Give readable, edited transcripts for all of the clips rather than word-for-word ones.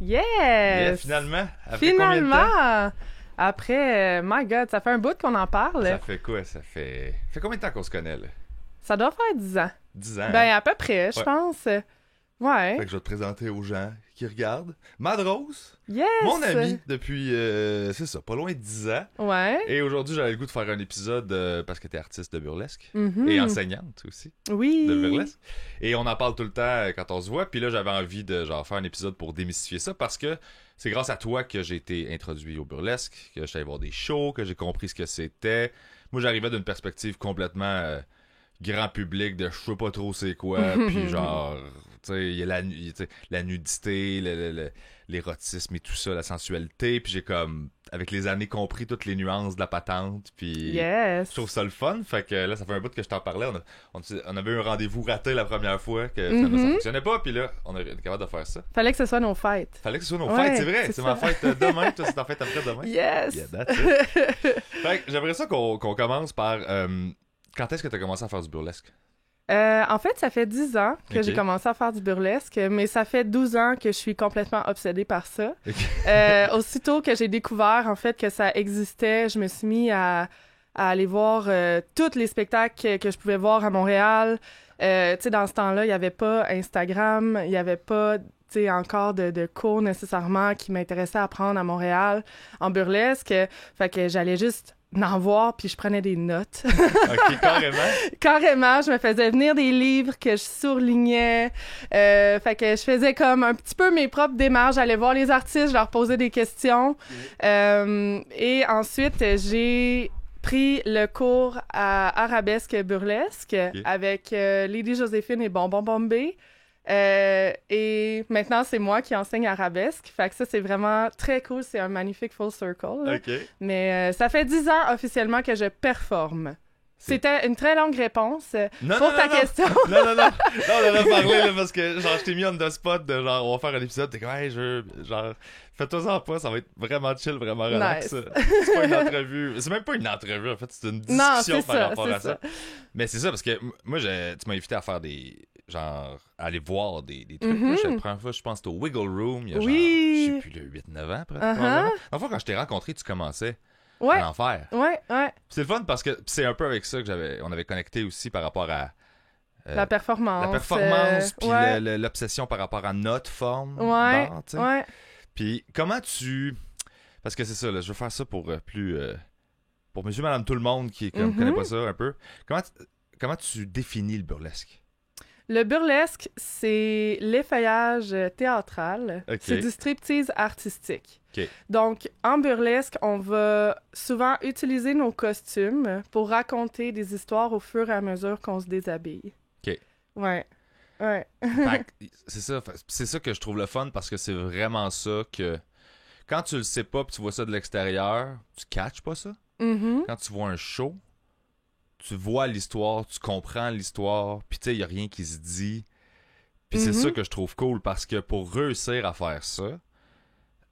Yes! Yeah, finalement! Après Finalement! combien de temps? Après, my God, ça fait un bout qu'on en parle. Ça fait quoi? Ça fait combien de temps qu'on se connaît, là? Ça doit faire 10 ans. 10 ans, hein? Ben, à peu près, je Ouais. pense. Ouais. Fait que je vais te présenter aux gens qui regardent. Madrose, Yes! mon ami depuis, c'est ça, pas loin de 10 ans. Ouais. Et aujourd'hui, j'avais le goût de faire un épisode parce que t'es artiste de burlesque. Mhm. Et enseignante aussi Oui. de burlesque. Et on en parle tout le temps quand on se voit. Puis là, j'avais envie de genre faire un épisode pour démystifier ça parce que c'est grâce à toi que j'ai été introduit au burlesque, que j'allais voir des shows, que j'ai compris ce que c'était. Moi, j'arrivais d'une perspective complètement grand public de je sais pas trop c'est quoi. Puis genre, tu sais, il y a la nudité, l'érotisme et tout ça, la sensualité. Puis j'ai comme, avec les années, compris toutes les nuances de la patente. Puis Yes. je trouve ça le fun. Fait que là, ça fait un bout que je t'en parlais. On avait eu un rendez-vous raté la première fois, que finalement, ça fonctionnait pas. Puis là, on est capable de faire ça. Fallait que ce soit nos fêtes. Fallait que ce soit nos Ouais, fêtes, c'est vrai. c'est C'est ça. ma fête demain. Toi, c'est ta fête après-demain. Yes! Yeah, that's it. Fait que j'aimerais ça qu'on commence par... quand est-ce que tu as commencé à faire du burlesque? En fait, ça fait 10 ans que Ok. j'ai commencé à faire du burlesque, mais ça fait 12 ans que je suis complètement obsédée par ça. Ok. Aussitôt que j'ai découvert, en fait, que ça existait, je me suis mis à aller voir tous les spectacles que je pouvais voir à Montréal. Tu sais, dans ce temps-là, il n'y avait pas Instagram, il n'y avait pas, tu sais, encore de cours nécessairement qui m'intéressaient à prendre à Montréal en burlesque. Fait que j'allais juste en voir, puis je prenais des notes. Ok, carrément. Carrément, je me faisais venir des livres que je surlignais. Fait que je faisais comme un petit peu mes propres démarches. J'allais voir les artistes, je leur posais des questions. Et ensuite, j'ai pris le cours à Arabesque Burlesque avec Lady Joséphine et Bonbon Bombay. Et maintenant, c'est moi qui enseigne arabesque. Fait que ça, c'est vraiment très cool. C'est un magnifique full circle. Là. Ok. Mais ça fait 10 ans officiellement que je performe. C'était une très longue réponse pour ta question. Non, on en a parlé là, parce que genre je t'ai mis on the spot de genre on va faire un épisode, t'es comme hey, genre fais-toi-en pas, ça va être vraiment chill, vraiment relax. Nice. C'est pas une entrevue, c'est même pas une entrevue en fait, c'est une Non, discussion c'est par ça, rapport c'est à ça. Mais c'est ça parce que moi tu m'as invité à faire des genre à aller voir des trucs. Mhm. La première fois je pense c'était au Wiggle Room, il y a Oui. genre je sais plus le 8-9 ans Uh-huh. probablement. La fois quand je t'ai rencontré, tu commençais Ouais, à en faire. ouais. C'est le fun parce que c'est un peu avec ça que on avait connecté aussi par rapport à La performance. la performance, puis ouais. l'obsession par rapport à notre forme Ouais, d'art, tu sais. ouais. Puis comment tu... Parce que c'est ça, là, je veux faire ça pour plus... pour monsieur, madame, tout le monde qui comme, connaît pas ça un peu. Comment tu définis le burlesque? Le burlesque, c'est l'effeuillage théâtral. Ok. C'est du striptease artistique. Ok. Donc, en burlesque, on va souvent utiliser nos costumes pour raconter des histoires au fur et à mesure qu'on se déshabille. Ok. Ouais. Fait que c'est ça que je trouve le fun parce que c'est vraiment ça que... Quand tu le sais pas pis tu vois ça de l'extérieur, tu catches pas ça. Mhm. Quand tu vois un show, tu vois l'histoire, tu comprends l'histoire, puis tu sais, il n'y a rien qui se dit. Puis c'est ça que je trouve cool, parce que pour réussir à faire ça,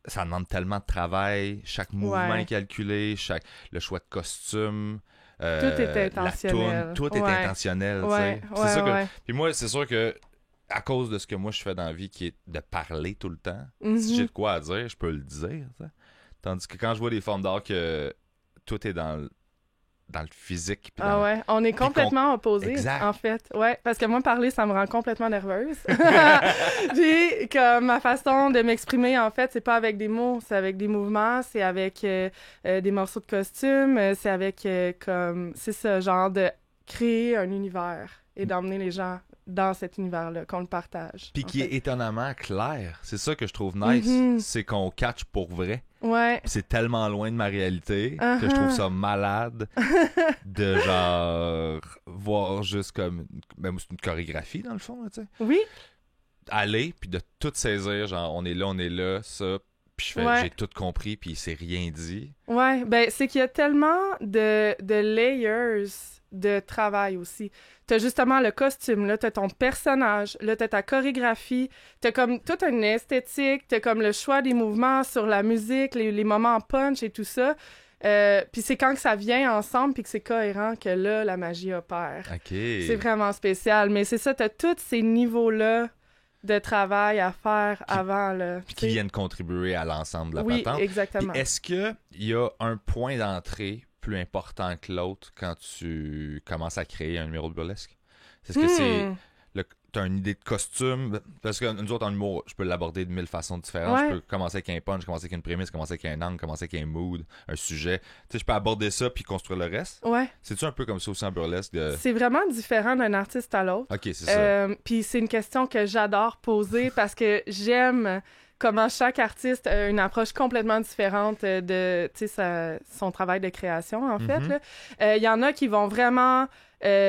ça demande tellement de travail, chaque mouvement Ouais. est calculé, le choix de costume, Tout est intentionnel. la toune, tout est Ouais. intentionnel, tu sais. Ouais, Puis c'est ça que... ouais. Puis moi, c'est sûr que, à cause de ce que moi je fais dans la vie, qui est de parler tout le temps, Mhm. si j'ai de quoi à dire, je peux le dire, tu sais. Tandis que quand je vois des formes d'art que tout est dans le physique. Puis Ah ouais, on est complètement opposés, Exact. en fait. Ouais, parce que moi, parler, ça me rend complètement nerveuse. Puis, comme ma façon de m'exprimer, en fait, c'est pas avec des mots, c'est avec des mouvements, c'est avec des morceaux de costume, c'est avec, comme, c'est ça, genre de créer un univers et d'emmener les gens dans cet univers-là, qu'on le partage. Puis en qui fait. est étonnamment clair. C'est ça que je trouve nice, Mhm. c'est qu'on catch pour vrai. Ouais. Puis c'est tellement loin de ma réalité que je trouve ça malade de genre voir juste comme même c'est une chorégraphie dans le fond, là, tu sais. Oui, Aller puis de tout saisir, genre on est là, ça, puis Ouais. j'ai tout compris puis il s'est rien dit. ouais. Ben, c'est qu'il y a tellement de layers de travail aussi. T'as justement le costume, là, t'as ton personnage, là, t'as ta chorégraphie, t'as comme toute une esthétique, t'as comme le choix des mouvements sur la musique, les moments punch et tout ça. Puis c'est quand que ça vient ensemble puis que c'est cohérent que là, la magie opère. OK. C'est vraiment spécial. Mais c'est ça, t'as tous ces niveaux-là de travail à faire avant. Là, qui viennent contribuer à l'ensemble de la patente. Oui, exactement. Puis est-ce qu'il y a un point d'entrée plus important que l'autre quand tu commences à créer un numéro de burlesque? Est-ce que c'est... T'as une idée de costume? Parce que nous autres, en humour, je peux l'aborder de 1000 façons différentes. Je peux commencer avec un punch, commencer avec une prémisse, commencer avec un angle, commencer avec un mood, un sujet. Tu sais, je peux aborder ça puis construire le reste. Ouais. C'est-tu un peu comme ça aussi en burlesque? C'est vraiment différent d'un artiste à l'autre. OK, c'est ça. Puis c'est une question que j'adore poser parce que j'aime comment chaque artiste a une approche complètement différente de son travail de création, en fait. Il y en a qui vont vraiment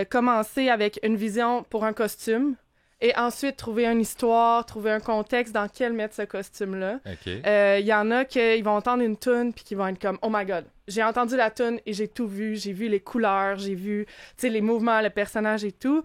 commencer avec une vision pour un costume et ensuite trouver une histoire, trouver un contexte dans lequel mettre ce costume-là. Il y en a qui vont entendre une toune puis qui vont être comme « Oh my God! J'ai entendu la toune et j'ai tout vu. J'ai vu les couleurs, j'ai vu les mouvements, le personnage et tout. »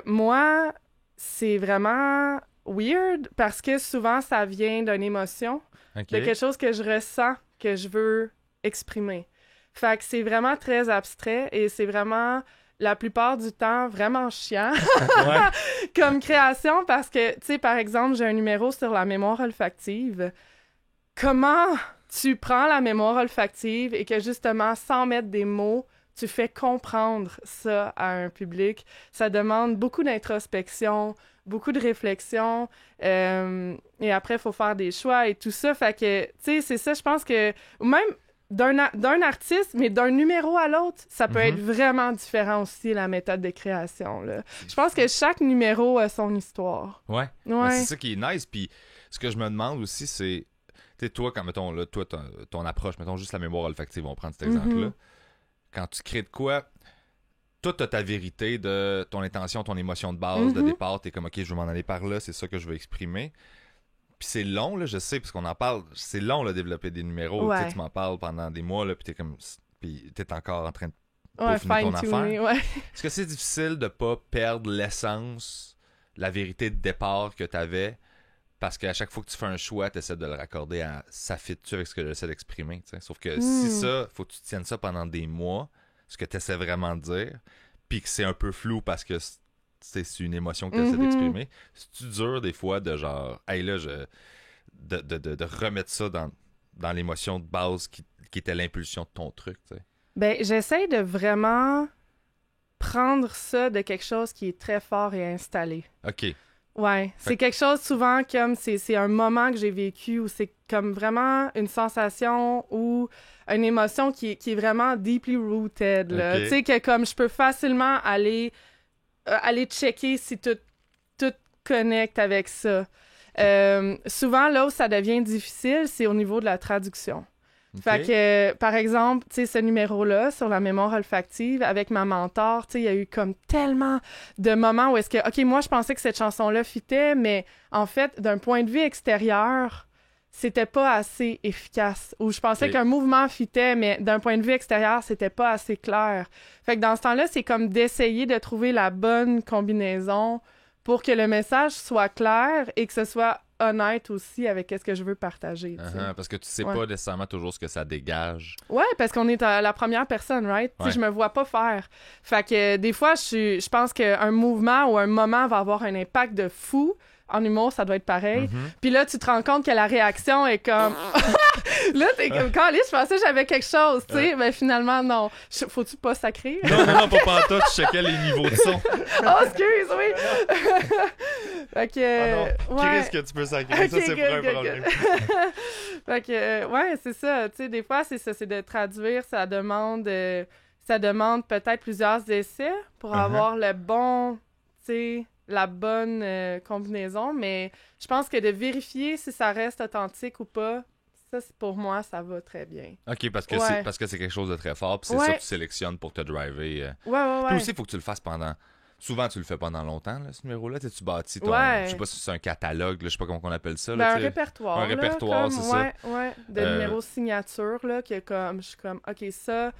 Moi, c'est vraiment weird parce que souvent, ça vient d'une émotion, de quelque chose que je ressens, que je veux exprimer. Fait que c'est vraiment très abstrait et c'est vraiment... la plupart du temps, vraiment chiant comme création parce que, tu sais, par exemple, j'ai un numéro sur la mémoire olfactive. Comment tu prends la mémoire olfactive et que, justement, sans mettre des mots, tu fais comprendre ça à un public? Ça demande beaucoup d'introspection, beaucoup de réflexion, et après, il faut faire des choix et tout ça. Fait que, tu sais, c'est ça, je pense que... même d'un artiste, mais d'un numéro à l'autre, ça peut être vraiment différent aussi, la méthode de création. Là. Je pense que chaque numéro a son histoire. Ouais. Ben, c'est ça qui est nice. Puis ce que je me demande aussi, c'est... Tu sais, toi, quand, mettons, là, toi, ton approche, mettons juste la mémoire olfactive, on va prendre cet exemple-là. Quand tu crées de quoi, toi, t'as ta vérité de ton intention, ton émotion de base, de départ. T'es comme, OK, je veux m'en aller par là, c'est ça que je veux exprimer. Puis c'est long, là, je sais, parce qu'on en parle. C'est long, là, développer des numéros. Ouais. Tu m'en parles pendant des mois, là, puis t'es comme... Puis t'es encore en train de peaufiner ton affaire. Ouais. Est-ce que c'est difficile de pas perdre l'essence, la vérité de départ que t'avais, parce qu'à chaque fois que tu fais un choix, t'essaies de le raccorder à... Ça fit-tu avec ce que j'essaie d'exprimer, t'sais? Sauf que si ça, faut que tu tiennes ça pendant des mois, ce que t'essaies vraiment de dire, puis que c'est un peu flou parce que... c'est une émotion que tu essaies d'exprimer. C'est-tu dur, des fois, de genre... Hey, là, de remettre ça dans l'émotion de base qui était l'impulsion de ton truc, tu sais? Ben, j'essaie de vraiment prendre ça de quelque chose qui est très fort et installé. OK. Ouais. C'est quelque chose, souvent, comme... C'est un moment que j'ai vécu où c'est comme vraiment une sensation ou une émotion qui est vraiment deeply rooted, là. Okay. Tu sais, que comme je peux facilement aller checker si tout connecte avec ça. Souvent, là où ça devient difficile, c'est au niveau de la traduction. Okay. Fait que, par exemple, tu sais, ce numéro-là, sur la mémoire olfactive, avec ma mentor, tu sais, il y a eu comme tellement de moments où est-ce que, OK, moi, je pensais que cette chanson-là fitait, mais en fait, d'un point de vue extérieur, c'était pas assez efficace. Ou je pensais qu'un mouvement fitait, mais d'un point de vue extérieur, c'était pas assez clair. Fait que dans ce temps-là, c'est comme d'essayer de trouver la bonne combinaison pour que le message soit clair et que ce soit honnête aussi avec ce que je veux partager. Parce que tu sais pas nécessairement toujours ce que ça dégage. Ouais, parce qu'on est à la première personne, right? Ouais. Je me vois pas faire. Fait que des fois, je pense qu'un mouvement ou un moment va avoir un impact de fou. En humour, ça doit être pareil. Puis là, tu te rends compte que la réaction est comme... là, t'es comme... Caliste, je pensais que j'avais quelque chose, tu sais. Mais finalement, non. Faut-tu pas sacrer? Non, pas pantoute. Je checkais les niveaux de son. Oh, excuse, oui! Fait que... Qui risque que tu peux sacrer? Okay, ça, c'est pas un problème. Fait que, ouais, c'est ça. Tu sais, des fois, c'est ça. C'est de traduire. Ça demande peut-être plusieurs essais pour avoir le bon, tu sais... la bonne combinaison, mais je pense que de vérifier si ça reste authentique ou pas, ça, pour moi, ça va très bien. OK, parce que c'est quelque chose de très fort, puis c'est ça que tu sélectionnes pour te driver. Ouais. Puis aussi, il faut que tu le fasses pendant... Souvent, tu le fais pendant longtemps, là, ce numéro-là. Tu bâtis ton... Je sais pas si c'est un catalogue, là, je sais pas comment on appelle ça. Là, un répertoire. Un répertoire, c'est ça. Ouais, de numéros signature, là, que comme... Je suis comme, OK, ça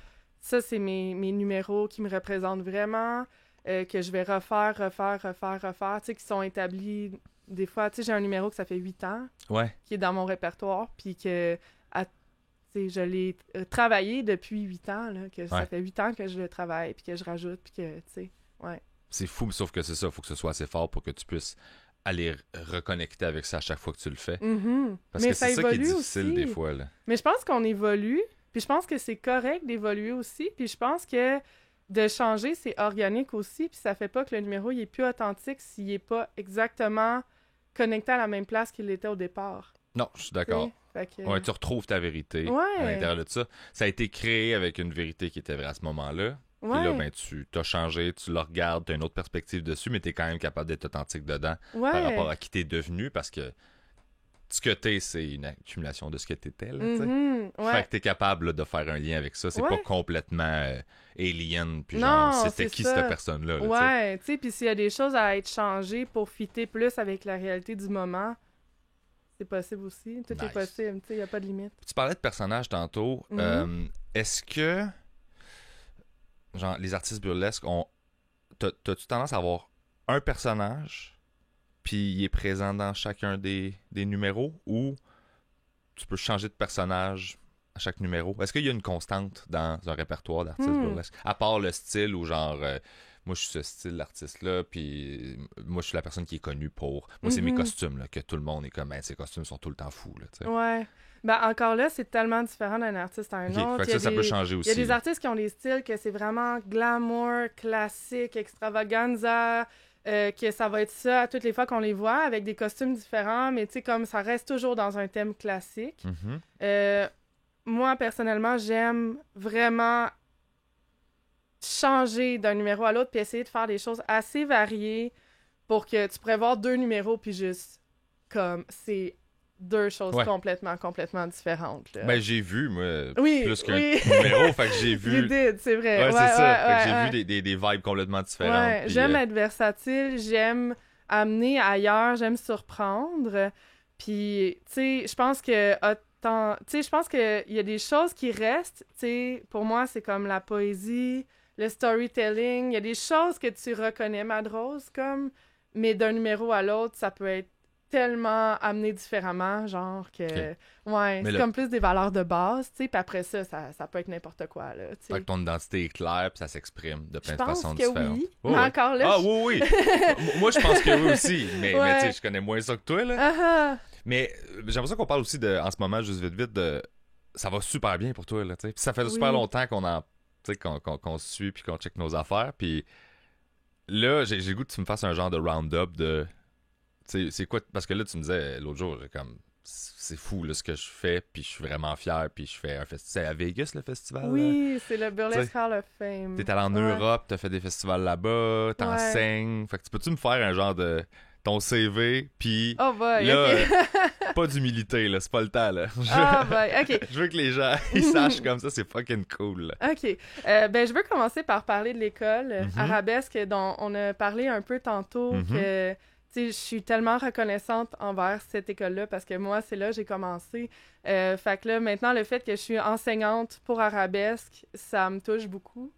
c'est mes numéros qui me représentent vraiment... que je vais refaire, tu sais, qui sont établis des fois. Tu sais, j'ai un numéro que ça fait 8 ans, qui est dans mon répertoire, puis que, tu sais, je l'ai travaillé depuis 8 ans, là, que ça fait 8 ans que je le travaille, puis que je rajoute, puis que, tu sais, C'est fou, sauf que c'est ça, il faut que ce soit assez fort pour que tu puisses aller reconnecter avec ça à chaque fois que tu le fais. Parce Mais que c'est ça qui est difficile aussi. des fois, là. Mais je pense qu'on évolue, puis je pense que c'est correct d'évoluer aussi, puis je pense que de changer, c'est organique aussi, puis ça fait pas que le numéro il est plus authentique s'il est pas exactement connecté à la même place qu'il était au départ. Non, je suis d'accord. Fait que... Ouais, tu retrouves ta vérité à l'intérieur de ça. Ça a été créé avec une vérité qui était vraie à ce moment-là. Puis là, ben, tu t'as changé, tu le regardes, tu as une autre perspective dessus, mais tu es quand même capable d'être authentique dedans par rapport à qui t'es devenu, parce que ce que t'es, c'est une accumulation de ce que t'étais. Là, Fait que t'es capable là, de faire un lien avec ça. C'est pas complètement alien, puis genre, c'était qui cette personne-là. Ouais, tu sais, puis s'il y a des choses à être changées pour fitter plus avec la réalité du moment, c'est possible aussi. Tout est possible, tu sais, il n'y a pas de limite. Tu parlais de personnages tantôt. Est-ce que genre, les artistes burlesques t'as-tu tendance à avoir un personnage, puis il est présent dans chacun des numéros, ou tu peux changer de personnage à chaque numéro? Est-ce qu'il y a une constante dans un répertoire d'artistes burlesques? À part le style, où genre, moi je suis ce style d'artiste-là, puis moi je suis la personne qui est connue pour... Moi c'est mes costumes, là, que tout le monde est comme, ces costumes sont tout le temps fous, là, tu sais. Ouais. Ben, encore là, c'est tellement différent d'un artiste à un autre. Fait que ça peut changer aussi. Il y a des artistes qui ont des styles que c'est vraiment glamour, classique, extravaganza, que ça va être ça à toutes les fois qu'on les voit, avec des costumes différents, mais tu sais, comme ça reste toujours dans un thème classique. Moi, personnellement, j'aime vraiment changer d'un numéro à l'autre puis essayer de faire des choses assez variées pour que tu pourrais voir deux numéros puis juste, comme, c'est... deux choses complètement différentes. Là. Ben, j'ai vu, moi, plus qu'un numéro, fait que j'ai vu... You did, c'est vrai. Ouais, c'est ça. Fait que j'ai vu des vibes complètement différentes. Ouais, puis, j'aime être versatile, j'aime amener ailleurs, j'aime surprendre. Puis, tu sais, je pense que... je pense qu'il y a des choses qui restent. Tu sais, pour moi, c'est comme la poésie, le storytelling. Il y a des choses que tu reconnais, Madrose, comme... Mais d'un numéro à l'autre, ça peut être tellement amené différemment, genre que... Ouais, mais c'est comme plus des valeurs de base, tu sais, puis après ça peut être n'importe quoi, là, tu sais. Fait que ton identité est claire, puis ça s'exprime de plein de façons différentes. Je pense que oui, mais encore là... Ah oui! Moi, je pense que oui aussi, mais tu sais, je connais moins ça que toi, là. Mais j'ai l'impression qu'on parle aussi de, en ce moment, juste vite, de... Ça va super bien pour toi, là, tu sais. Puis ça fait super longtemps qu'on se suit, puis qu'on check nos affaires, puis là, j'ai le goût que tu me fasses un genre de round-up de... Tu sais, c'est quoi? Parce que là, tu me disais l'autre jour, comme, c'est fou là, ce que je fais, puis je suis vraiment fier, puis je fais un festival. C'est à Vegas, le festival? Oui, c'est le Burlesque Hall of Fame. T'es allé en Europe, t'as fait des festivals là-bas, t'enseignes. Fait que peux-tu me faire un genre de ton CV, puis là, pas d'humilité, là, c'est pas le temps, là. Je veux que les gens, ils sachent comme ça, c'est fucking cool. Là. OK. Ben, je veux commencer par parler de l'école Arabesque, dont on a parlé un peu tantôt, que... Je suis tellement reconnaissante envers cette école-là parce que moi, c'est là que j'ai commencé. Fait que là, maintenant, le fait que je suis enseignante pour Arabesque, ça me touche beaucoup.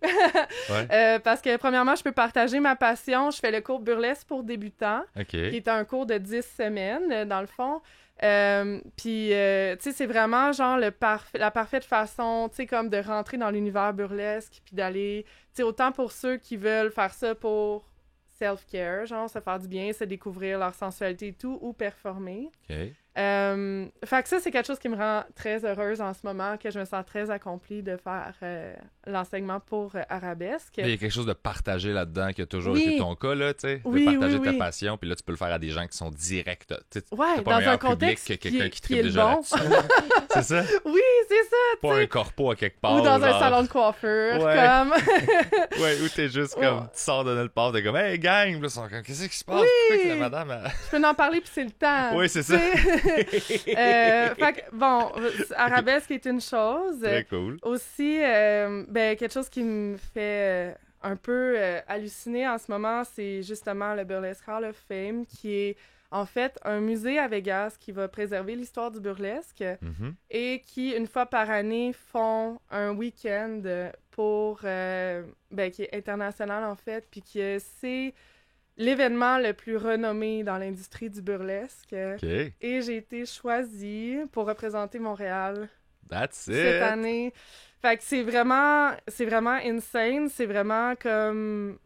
Parce que, premièrement, je peux partager ma passion. Je fais le cours burlesque pour débutants, qui est un cours de 10 semaines, dans le fond. Puis, tu sais, c'est vraiment, genre, la parfaite façon, tu sais, comme de rentrer dans l'univers burlesque, puis d'aller, tu sais, autant pour ceux qui veulent faire ça pour self-care, genre se faire du bien, se découvrir leur sensualité et tout, ou performer. Fait que ça, c'est quelque chose qui me rend très heureuse en ce moment, que je me sens très accomplie de faire l'enseignement pour Arabesque. Il y a quelque chose de partagé là-dedans qui a toujours été ton cas, là, tu sais, de partager ta passion, puis là, tu peux le faire à des gens qui sont directs, tu sais, dans un contexte que quelqu'un qui tripe est déjà bon. C'est ça? Oui, c'est ça, pas un corpo à quelque part. Ou dans un salon de coiffure, comme... où t'es juste comme, tu sors de nulle part, t'es comme, hey, gang, là, ils sont comme, qu'est-ce qui se passe? Pourquoi que la madame... Je peux en parler, puis c'est le temps. Oui, c'est ça. Fait que, bon, Arabesque est une chose. Très cool. Aussi, ben, quelque chose qui me fait un peu halluciner en ce moment, c'est justement le Burlesque Hall of Fame, qui est en fait un musée à Vegas qui va préserver l'histoire du burlesque et qui, une fois par année, font un week-end pour, ben, qui est international en fait, puis que c'est l'événement le plus renommé dans l'industrie du burlesque. Et j'ai été choisie pour représenter Montréal cette année. Fait que c'est vraiment insane. C'est vraiment comme...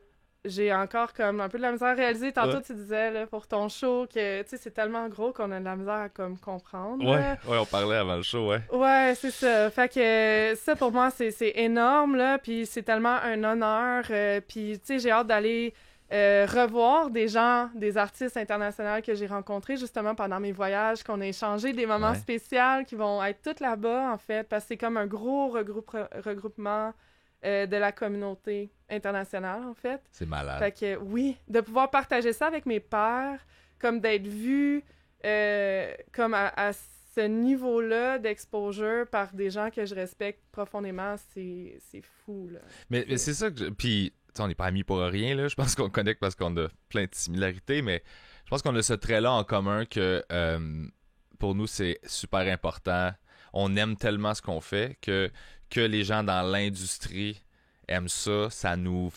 j'ai encore comme un peu de la misère à réaliser. Tantôt, Ouais. tu disais, là, pour ton show, que, tu sais, c'est tellement gros qu'on a de la misère à, comme, comprendre. Là. Ouais, on parlait avant le show, ouais. Ouais, c'est ça. Fait que ça, pour moi, c'est énorme, là, puis c'est tellement un honneur. Puis, tu sais, j'ai hâte d'aller revoir des gens, des artistes internationaux que j'ai rencontrés, justement, pendant mes voyages, qu'on a échangé des moments Ouais. spéciaux qui vont être tous là-bas, en fait, parce que c'est comme un gros regroupement de la communauté internationale, en fait. C'est malade. Fait que, oui, de pouvoir partager ça avec mes pairs, comme d'être vu comme à ce niveau-là d'exposure par des gens que je respecte profondément, c'est fou, là. Mais c'est ça que puis, tu sais, on n'est pas amis pour rien, là. Je pense qu'on connecte parce qu'on a plein de similarités, mais je pense qu'on a ce trait-là en commun que pour nous, c'est super important. On aime tellement ce qu'on fait que les gens dans l'industrie aiment ça. Ça nous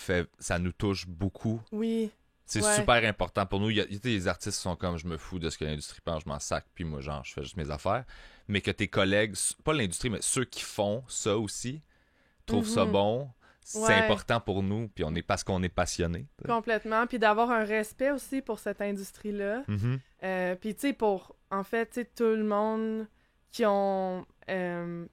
touche beaucoup. Oui, C'est ouais. super important pour nous. Il y a des artistes qui sont comme je me fous de ce que l'industrie pense, je m'en sac, puis moi, genre, je fais juste mes affaires. Mais que tes collègues, pas l'industrie, mais ceux qui font ça aussi, trouvent ça bon, c'est Ouais. important pour nous, puis parce qu'on est passionnés. complètement. Puis d'avoir un respect aussi pour cette industrie-là. Mhm. Puis, tu sais, en fait, tu sais, tout le monde qui ont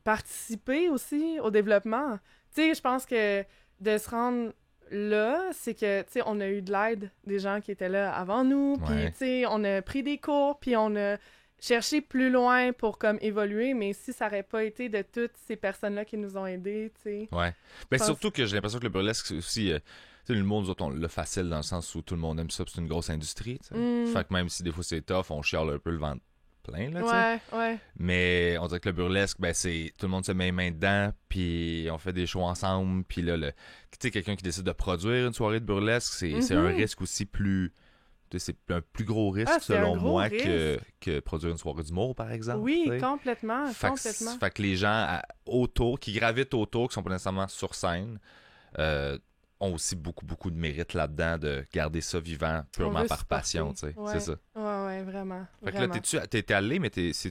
participé aussi au développement. Tu sais, je pense que de se rendre là, c'est que, tu sais, on a eu de l'aide des gens qui étaient là avant nous, puis, Ouais. tu sais, on a pris des cours, puis on a cherché plus loin pour, comme, évoluer, mais si ça n'aurait pas été de toutes ces personnes-là qui nous ont aidés, tu sais. Ouais. Ben, pense- surtout que j'ai l'impression que le burlesque, c'est aussi. Tu sais, le monde, nous autres, on l'a facile dans le sens où tout le monde aime ça, puis c'est une grosse industrie. Tu sais. Mm. Fait que même si des fois c'est tough, on chiale un peu le ventre plein, là, tu sais. Ouais. Mais on dirait que le burlesque, ben c'est tout le monde se met les mains dedans, puis on fait des shows ensemble, puis là, tu sais, quelqu'un qui décide de produire une soirée de burlesque, c'est un risque aussi plus. Tu sais, c'est un plus gros risque, Ah, c'est un selon gros moi, risque. que produire une soirée d'humour, par exemple. Oui, tu sais. complètement. Fait que les gens autour, qui gravitent autour, qui sont pas nécessairement sur scène, ont aussi beaucoup, beaucoup de mérite là-dedans de garder ça vivant On purement veut par supporter. passion, tu sais. Ouais. C'est ça. Ouais, vraiment. Fait que là, vraiment. t'es allé, mais tu y Ça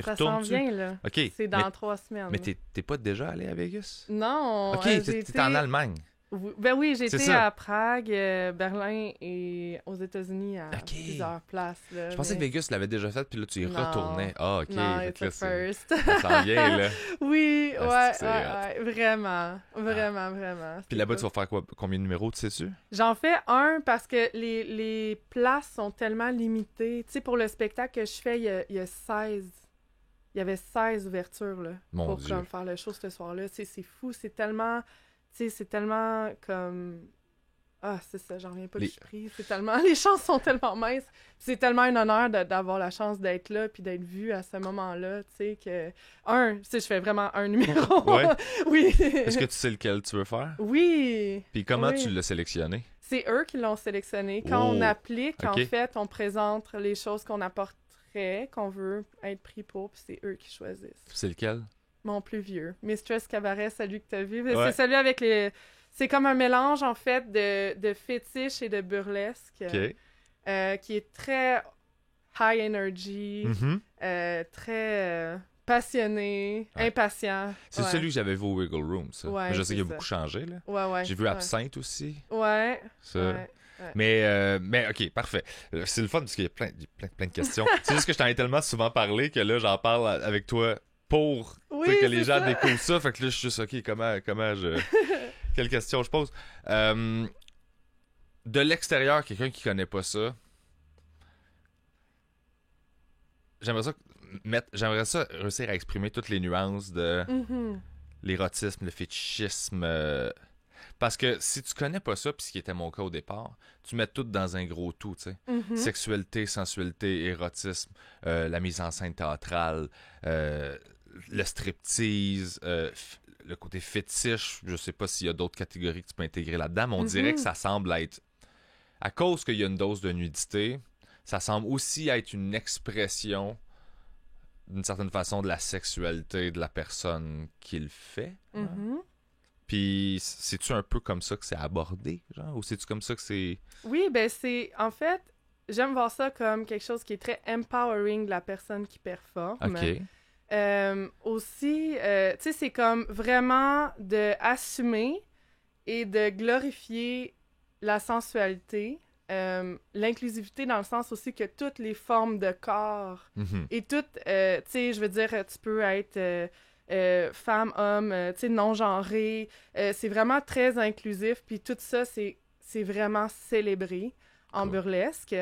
s'en retournes-tu? vient, là. OK. C'est dans 3 semaines. Mais t'es pas déjà allé à Vegas? Non, OK, j'ai t'es été... en Allemagne. Ben oui, j'ai C'est été ça. à Prague, Berlin et aux États-Unis à OK. plusieurs places. Là, Je pensais que Vegas l'avait déjà fait, puis là, tu y Non. retournais. Ah, OK. Non, Fait it's que a là, first. ça s'en vient, là. Oui, Ah, c'est que ouais, vraiment. Vraiment. Puis là-bas, tu vas faire quoi? Combien de numéros, tu sais-tu? J'en fais un parce que les places sont tellement limitées. Tu sais, pour le spectacle que je fais, il y a 16... Il y avait 16 ouvertures, là, Mon pour Dieu. comme, faire le show ce soir-là. Tu sais, c'est fou, c'est tellement... Tu sais, c'est tellement comme... Ah, c'est ça, j'en reviens pas que je suis prise. C'est tellement... Les chances sont tellement minces. Puis c'est tellement un honneur d'avoir la chance d'être là puis d'être vue à ce moment-là, tu sais, que... Tu sais, je fais vraiment un numéro. Ouais. Oui. Est-ce que tu sais lequel tu veux faire? Oui. Puis comment Oui. tu l'as sélectionné? C'est eux qui l'ont sélectionné. Quand Oh, on applique, en ok. fait, on présente les choses qu'on apporterait, qu'on veut être pris pour, puis c'est eux qui choisissent. C'est lequel? Mon plus vieux. Mistress Cabaret, celui que t'as vu. Ouais. C'est celui avec les... C'est comme un mélange, en fait, de fétiche et de burlesque, OK. qui est très high energy, Mhm. très passionné, Ouais. impatient. C'est Ouais. celui que j'avais vu au Wiggle Room, ça. Ouais, Mais je sais c'est qu'il a ça. beaucoup changé, là. Ouais. J'ai vu ouais. Absinthe aussi. Ouais. Ça. Ouais. Mais OK, parfait. C'est le fun parce qu'il y a plein de questions. C'est juste que je t'en ai tellement souvent parlé que là, j'en parle avec toi pour Oui, tu sais, que les c'est gens ça. découvrent ça. Fait que là, je suis juste, OK, comment je... Quelle question je pose? De l'extérieur, quelqu'un qui connaît pas ça, j'aimerais ça réussir à exprimer toutes les nuances de Mhm. l'érotisme, le fétichisme. Parce que si tu connais pas ça, puis ce qui était mon cas au départ, tu mets tout dans un gros tout, tu sais. Mhm. Sexualité, sensualité, érotisme, la mise en scène théâtrale, le striptease, le côté fétiche. Je sais pas s'il y a d'autres catégories que tu peux intégrer là-dedans, mais on dirait que ça semble être... À cause qu'il y a une dose de nudité, ça semble aussi être une expression d'une certaine façon de la sexualité de la personne qui le fait. Mhm. Puis, c'est-tu un peu comme ça que c'est abordé, genre? Ou c'est-tu comme ça que c'est... Oui, ben c'est... En fait, j'aime voir ça comme quelque chose qui est très empowering de la personne qui performe. OK. Aussi, tu sais, c'est comme vraiment de assumer et de glorifier la sensualité, l'inclusivité dans le sens aussi que toutes les formes de corps et toutes, tu sais, je veux dire, tu peux être femme, homme, tu sais, non-genré. C'est vraiment très inclusif, puis tout ça, c'est vraiment célébré en burlesque.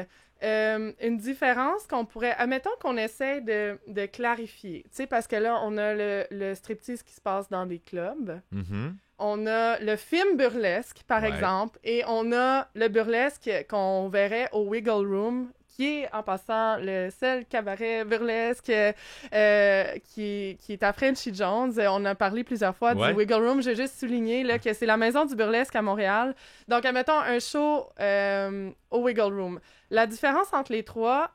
Une différence qu'on pourrait... Admettons qu'on essaie de clarifier, tu sais, parce que là, on a le striptease qui se passe dans des clubs. On a le film burlesque, par exemple, et on a le burlesque qu'on verrait au Wiggle Room, qui est, en passant, le seul cabaret burlesque qui est à Frenchy Jones. On a parlé plusieurs fois du Wiggle Room. J'ai juste souligné là, que c'est la maison du burlesque à Montréal. Donc, admettons un show au Wiggle Room. La différence entre les trois,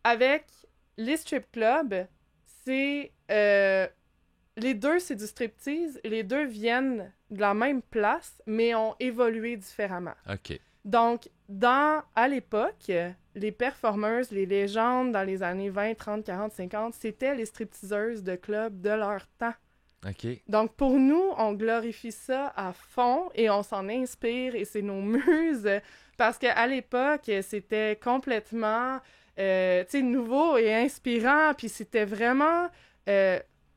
avec les strip clubs, c'est... les deux, c'est du striptease. Les deux viennent de la même place, mais ont évolué différemment. OK. Donc, à l'époque, les performeuses, les légendes dans les années 20, 30, 40, 50, c'était les stripteaseuses de club de leur temps. OK. Donc, pour nous, on glorifie ça à fond et on s'en inspire et c'est nos muses parce qu'à l'époque, c'était complètement nouveau et inspirant, puis c'était vraiment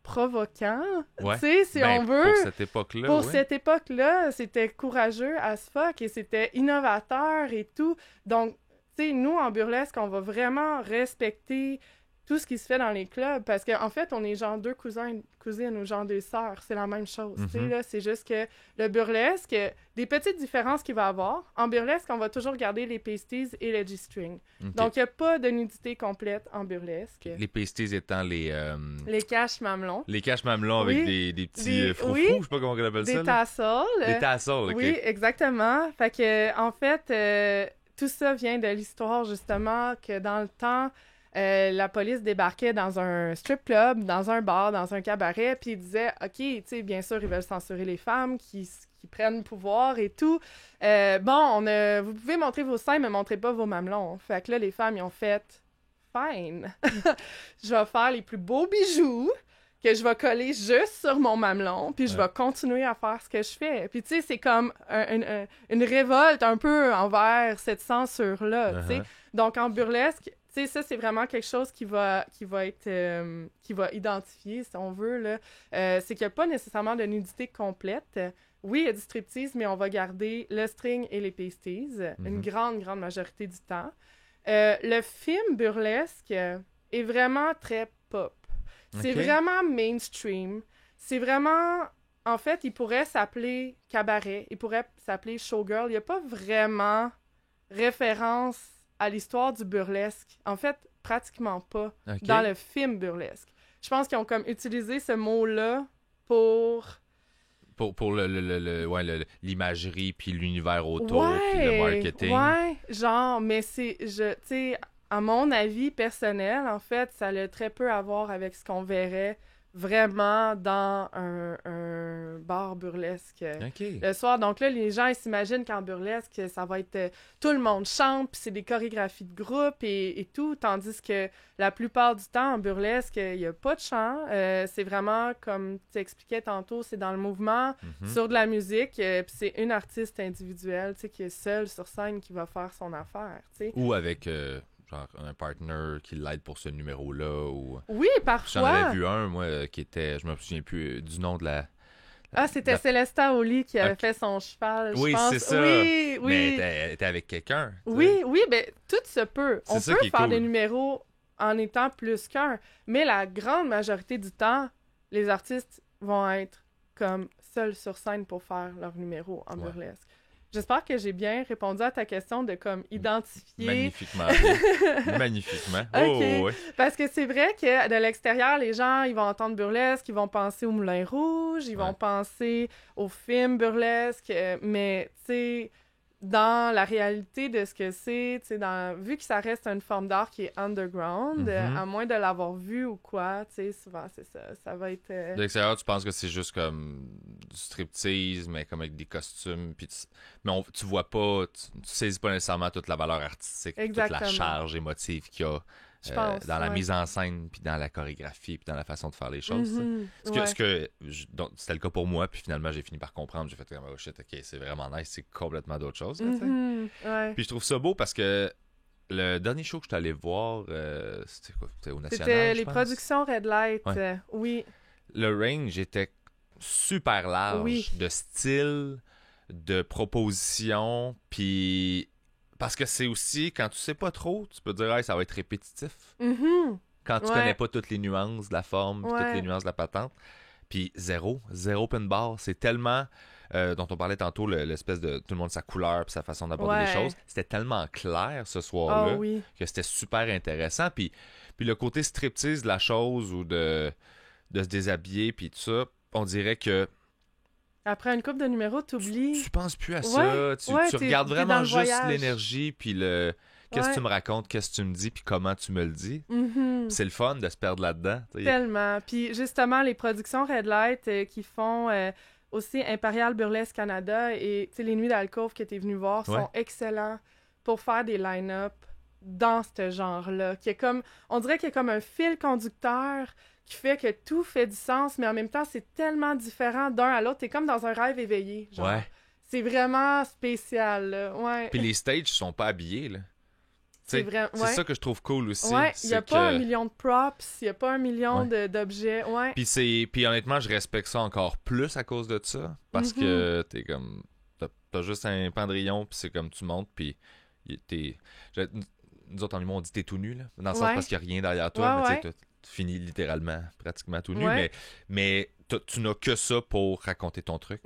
provoquant, tu sais, si on veut. Pour cette époque-là, Pour cette époque-là, c'était courageux as fuck et c'était innovateur et tout. Donc, tu sais, nous, en burlesque, on va vraiment respecter tout ce qui se fait dans les clubs parce qu'en fait, on est genre deux cousines ou genre deux sœurs. C'est la même chose, tu sais, là. C'est juste que le burlesque, des petites différences qu'il va avoir. En burlesque, on va toujours garder les pasties et le G-string. Okay. Donc, il n'y a pas de nudité complète en burlesque. Les pasties étant les caches-mamelons. Les caches-mamelons avec des petits froufrous, je sais pas comment on appelle ça. Des tassels. Des tassels, OK. Oui, exactement. Fait que, en fait, tout ça vient de l'histoire, justement, que dans le temps... la police débarquait dans un strip club, dans un bar, dans un cabaret, puis ils disaient « OK, tu sais, bien sûr, ils veulent censurer les femmes qui prennent pouvoir et tout. Vous pouvez montrer vos seins, mais montrez pas vos mamelons. » Fait que là, les femmes, ils ont fait « Fine, je vais faire les plus beaux bijoux que je vais coller juste sur mon mamelon, puis je vais continuer à faire ce que je fais. » Puis tu sais, c'est comme une révolte un peu envers cette censure-là, tu sais. Donc, en burlesque, tu sais, ça, c'est vraiment quelque chose qui va identifier, si on veut, là. C'est qu'il n'y a pas nécessairement de nudité complète. Oui, il y a du striptease, mais on va garder le string et les pasties, une grande, grande majorité du temps. Le film burlesque est vraiment très pop. C'est vraiment mainstream. C'est vraiment... En fait, il pourrait s'appeler cabaret, il pourrait s'appeler showgirl. Il n'y a pas vraiment référence à l'histoire du burlesque. En fait, pratiquement pas dans le film burlesque. Je pense qu'ils ont comme utilisé ce mot-là pour l'imagerie puis l'univers autour puis le marketing. Ouais, genre, mais tu sais, à mon avis personnel, en fait, ça a très peu à voir avec ce qu'on verrait vraiment dans un bar burlesque le soir. Donc là, les gens, ils s'imaginent qu'en burlesque, ça va être... tout le monde chante, puis c'est des chorégraphies de groupe et tout, tandis que la plupart du temps, en burlesque, il n'y a pas de chant. C'est vraiment, comme tu expliquais tantôt, c'est dans le mouvement, sur de la musique, puis c'est une artiste individuelle, tu sais, qui est seule sur scène qui va faire son affaire, tu sais. Ou avec... genre un partner qui l'aide pour ce numéro-là ou... Oui, parfois! J'en avais vu un, moi, qui était... Je me souviens plus du nom de la... C'était Célestin Oli qui avait fait son cheval, je pense. C'est ça! Oui. Mais elle était avec quelqu'un. Oui, ben tout se peut. On peut faire cool. des numéros en étant plus qu'un, mais la grande majorité du temps, les artistes vont être comme seuls sur scène pour faire leur numéro en burlesque. J'espère que j'ai bien répondu à ta question de comme identifier... Magnifiquement. Magnifiquement. Okay. Oh, ouais. Parce que c'est vrai que de l'extérieur, les gens, ils vont entendre burlesque, ils vont penser au Moulin Rouge, ils vont penser au film burlesque, mais tu sais, dans la réalité de ce que c'est, tu sais, vu que ça reste une forme d'art qui est underground, à moins de l'avoir vu ou quoi, tu sais, souvent c'est ça, ça va être... De l'extérieur, tu penses que c'est juste comme du striptease, mais comme avec des costumes, puis tu vois pas, tu saisis pas nécessairement toute la valeur artistique, toute la charge émotive qu'il y a je pense. Dans la mise en scène, puis dans la chorégraphie, puis dans la façon de faire les choses. C'était le cas pour moi, puis finalement, j'ai fini par comprendre. J'ai fait comme, oh shit, ok, c'est vraiment nice, c'est complètement d'autres choses. Là, Puis je trouve ça beau parce que le dernier show que je suis allé voir, c'était quoi? C'était au National, C'était je les pense. productions Red Light, Ouais. oui. Le range était super large de style, de propositions, puis parce que c'est aussi, quand tu sais pas trop, tu peux dire hey, ça va être répétitif. Quand tu connais pas toutes les nuances de la forme, puis toutes les nuances de la patente. Puis zéro open bar, c'est tellement... dont on parlait tantôt, l'espèce de tout le monde sa couleur puis sa façon d'aborder les choses. C'était tellement clair ce soir-là que c'était super intéressant. Puis le côté striptease de la chose ou de se déshabiller puis tout ça, on dirait que... Après une couple de numéros, t'oublies. Tu penses plus à ça. Tu regardes vraiment juste l'énergie puis qu'est-ce que tu me racontes, qu'est-ce que tu me dis puis comment tu me le dis. C'est le fun de se perdre là-dedans. Tellement. Puis justement, les productions Red Light qui font... aussi Impérial Burlesque Canada et les Nuits d'Alcôve que tu es venu voir sont excellents pour faire des line-up dans ce genre-là. On dirait qu'il y a comme un fil conducteur qui fait que tout fait du sens, mais en même temps, c'est tellement différent d'un à l'autre. T'es comme dans un rêve éveillé. Genre. Ouais. C'est vraiment spécial. Là. Ouais. Puis les stages sont pas habillés, là. C'est ça que je trouve cool aussi. Ouais, il n'y a pas 1 million de props, il n'y a pas 1 million d'objets. Ouais. Puis honnêtement, je respecte ça encore plus à cause de ça. Parce que t'es comme. T'as juste un pendrillon, puis c'est comme tu montes, puis nous autres en humour, on dit t'es tout nu, là. Dans le sens parce qu'il n'y a rien derrière toi, mais tu finis littéralement, pratiquement tout nu. Mais tu n'as que ça pour raconter ton truc.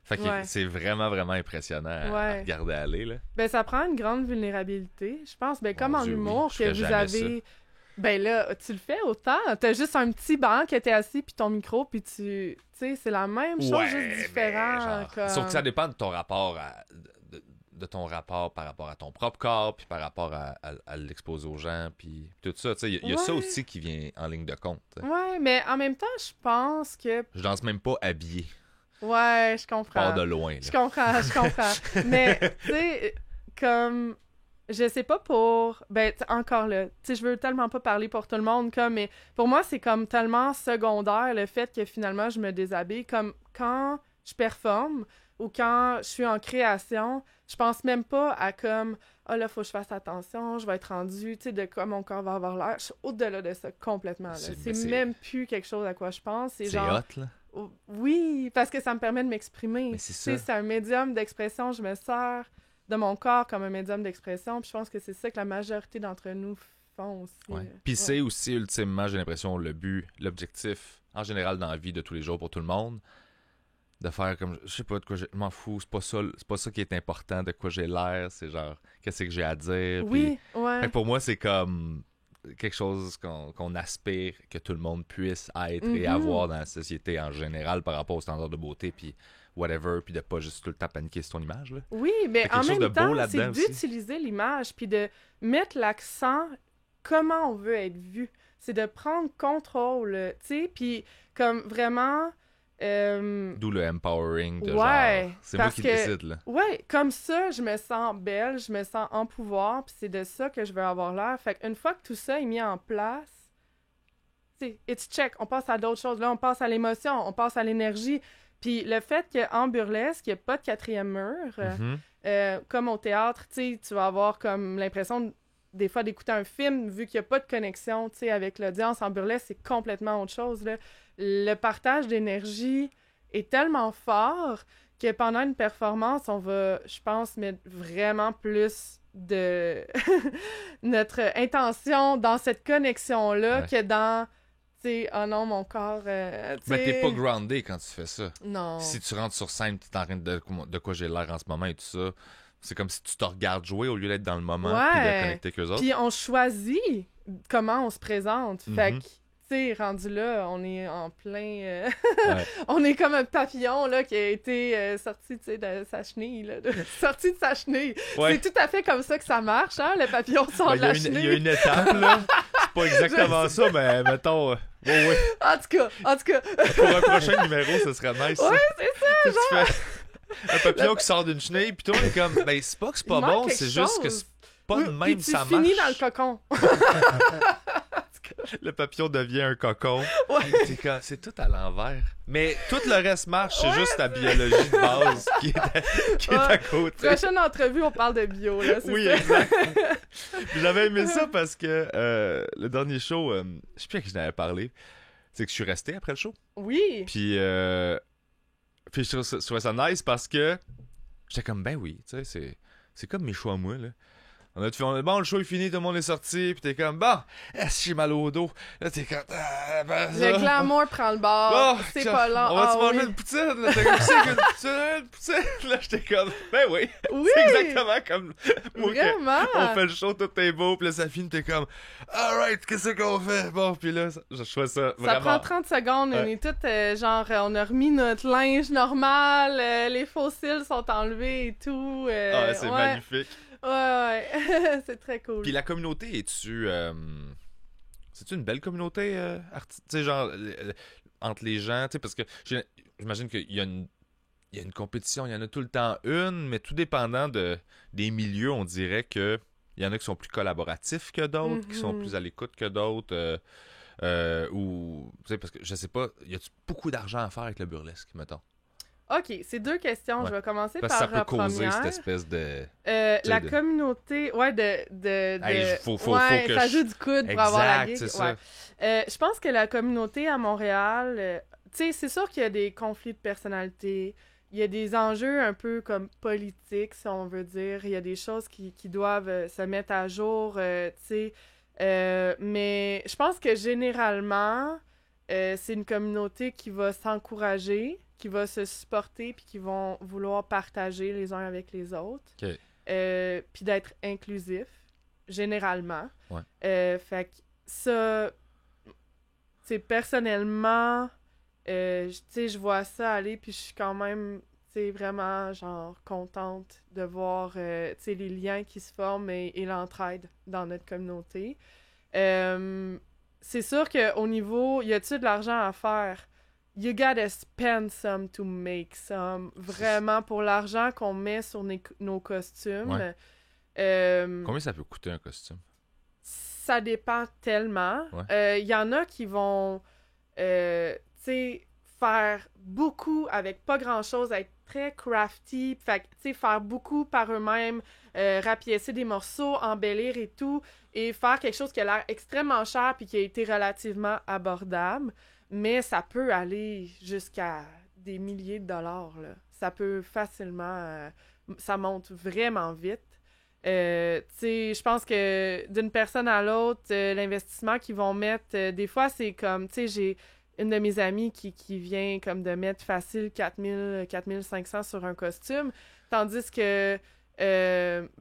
Fait que c'est vraiment, vraiment impressionnant à regarder aller. Là. Ben, ça prend une grande vulnérabilité. Je pense, comme en humour, que vous avez... Ça. Ben là, tu le fais autant. T'as juste un petit banc que t'es assis, puis ton micro, puis tu sais, c'est la même chose, juste différent. Sauf que ça dépend de ton rapport de ton rapport par rapport à ton propre corps, puis par rapport à l'exposer aux gens, puis tout ça. Il y a ça aussi qui vient en ligne de compte. Ouais, mais en même temps, je pense que... Je danse même pas habillé. Ouais, je comprends. Pas de loin. Là. Je comprends. Mais, tu sais, comme... Je sais pas pour... Ben, encore là, tu sais, je veux tellement pas parler pour tout le monde, mais pour moi, c'est comme tellement secondaire le fait que finalement, je me déshabille. Comme quand je performe ou quand je suis en création, je pense même pas à comme « Ah là, faut que je fasse attention, je vais être rendue, tu sais, de quoi mon corps va avoir l'air. » Je suis au-delà de ça complètement. Là. C'est même plus quelque chose à quoi je pense. C'est genre... hot, là? Oui, parce que ça me permet de m'exprimer. Mais c'est un médium d'expression, je me sers de mon corps comme un médium d'expression, puis je pense que c'est ça que la majorité d'entre nous font aussi. Ouais. Puis c'est aussi, ultimement, j'ai l'impression, le but, l'objectif, en général, dans la vie de tous les jours pour tout le monde, de faire comme, je sais pas de quoi je m'en fous, c'est pas ça qui est important, de quoi j'ai l'air, c'est genre, qu'est-ce que j'ai à dire. Oui, puis, fait que pour moi, c'est comme quelque chose qu'on aspire que tout le monde puisse être et avoir dans la société en général par rapport aux standards de beauté, puis whatever, puis de pas juste tout le temps paniquer sur ton image. Là. Oui, mais en même temps, c'est d'utiliser l'image, puis de mettre l'accent comment on veut être vu. C'est de prendre contrôle, tu sais, puis comme vraiment... D'où le empowering de genre, c'est moi qui décide, là. Ouais, comme ça, je me sens belle, je me sens en pouvoir, puis c'est de ça que je veux avoir l'air. Fait qu'une fois que tout ça est mis en place, tu sais, it's check, on passe à d'autres choses. Là, on passe à l'émotion, on passe à l'énergie. Puis le fait qu'en burlesque, il n'y a pas de quatrième mur, comme au théâtre, tu sais, tu vas avoir comme l'impression des fois d'écouter un film, vu qu'il n'y a pas de connexion, tu sais, avec l'audience. En burlesque, c'est complètement autre chose, là. Le partage d'énergie est tellement fort que pendant une performance, on va, je pense, mettre vraiment plus de notre intention dans cette connexion-là que dans, tu sais, oh non, mon corps... Mais t'es pas groundé quand tu fais ça. Non. Si tu rentres sur scène, t'es en train de quoi j'ai l'air en ce moment et tout ça, c'est comme si tu te regardes jouer au lieu d'être dans le moment puis de connecter avec eux autres. Puis on choisit comment on se présente. Fait que, tu sais, rendu là, on est en plein... On est comme un papillon, là, qui a été sorti, tu sais, de sa chenille, là. Sorti de sa chenille. Ouais. C'est tout à fait comme ça que ça marche, hein, le papillon sort de la chenille. Il y a une étape, là. C'est pas exactement ça, mais mettons... ouais. En tout cas. Pour un prochain numéro, ce serait nice. Ouais, c'est ça, genre... Un papillon qui sort d'une chenille, puis toi, on est comme, ben, c'est pas que c'est pas bon, c'est juste que pas de Oui, même puis tu ça finis dans marche. le cocon. Le papillon devient un cocon. Ouais. C'est tout à l'envers. Mais tout le reste marche, c'est juste ta biologie de base qui est à côté. Prochaine entrevue, on parle de bio, là. Oui, ça. exact. Puis j'avais aimé ça parce que le dernier show, je sais plus à qui je n'avais parlé, c'est que je suis resté après le show. Oui. Puis je trouvais ça nice parce que j'étais comme, ben oui, tu sais, c'est comme mes shows à moi, là. Bon, le show est fini, tout le monde est sorti, pis t'es comme, bon, est-ce que j'ai mal au dos? Là, t'es comme, Le glamour prend le bord, c'est pas long. On va-tu manger oui. une poutine? Là, t'es comme, c'est une poutine? Là, j'étais comme, ben oui. Oui! C'est exactement comme moi, Vraiment! on fait le show, tout est beau, pis là, ça finit, t'es comme, alright, qu'est-ce qu'on fait? Bon, pis là, je trouvais ça vraiment... Ça prend 30 secondes, on est toutes, genre, on a remis notre linge normal, les fossiles sont enlevés et tout. c'est magnifique. Ouais, c'est très cool. Puis la communauté, c'est-tu une belle communauté, tu sais, genre, entre les gens, tu sais, parce que j'imagine qu'il y a une compétition, il y en a tout le temps une, mais tout dépendant des milieux, on dirait que il y en a qui sont plus collaboratifs que d'autres, qui sont plus à l'écoute que d'autres, ou, tu sais, parce que, je sais pas, y a-tu beaucoup d'argent à faire avec le burlesque, mettons? OK, c'est deux questions. Ouais. Je vais commencer Parce que par ça peut la causer première. cette espèce de... La communauté, ouais, Hey, faut ouais, que ça je- joue du coude pour avoir la gig. Exact, c'est ça. Ouais. Je pense que la communauté à Montréal, tu sais, c'est sûr qu'il y a des conflits de personnalité, il y a des enjeux un peu comme politiques, si on veut dire, il y a des choses qui doivent se mettre à jour, tu sais, mais je pense que généralement, c'est une communauté qui va s'encourager, qui va se supporter, puis qui vont vouloir partager les uns avec les autres, OK. puis d'être inclusif, généralement. Ouais. Fait que ça, tu sais, personnellement, tu sais, je vois ça aller, puis je suis quand même, tu sais, vraiment, genre, contente de voir, tu sais, les liens qui se forment et l'entraide dans notre communauté. C'est sûr qu'au niveau, y a-tu de l'argent à faire? You gotta spend some to make some. Vraiment, pour l'argent qu'on met sur nos costumes. Ouais. Combien ça peut coûter un costume? Ça dépend tellement. Ouais. Y en a qui vont, tu sais, faire beaucoup avec pas grand-chose, être très crafty, fait que, tu sais, faire beaucoup par eux-mêmes, rapiécer des morceaux, embellir et tout, et faire quelque chose qui a l'air extrêmement cher puis qui a été relativement abordable. Mais ça peut aller jusqu'à des milliers de dollars, là. Ça peut facilement... ça monte vraiment vite. Tu sais, je pense que d'une personne à l'autre, l'investissement qu'ils vont mettre... des fois, c'est comme... Tu sais, j'ai une de mes amies qui vient comme de mettre facile 4500 sur un costume, tandis que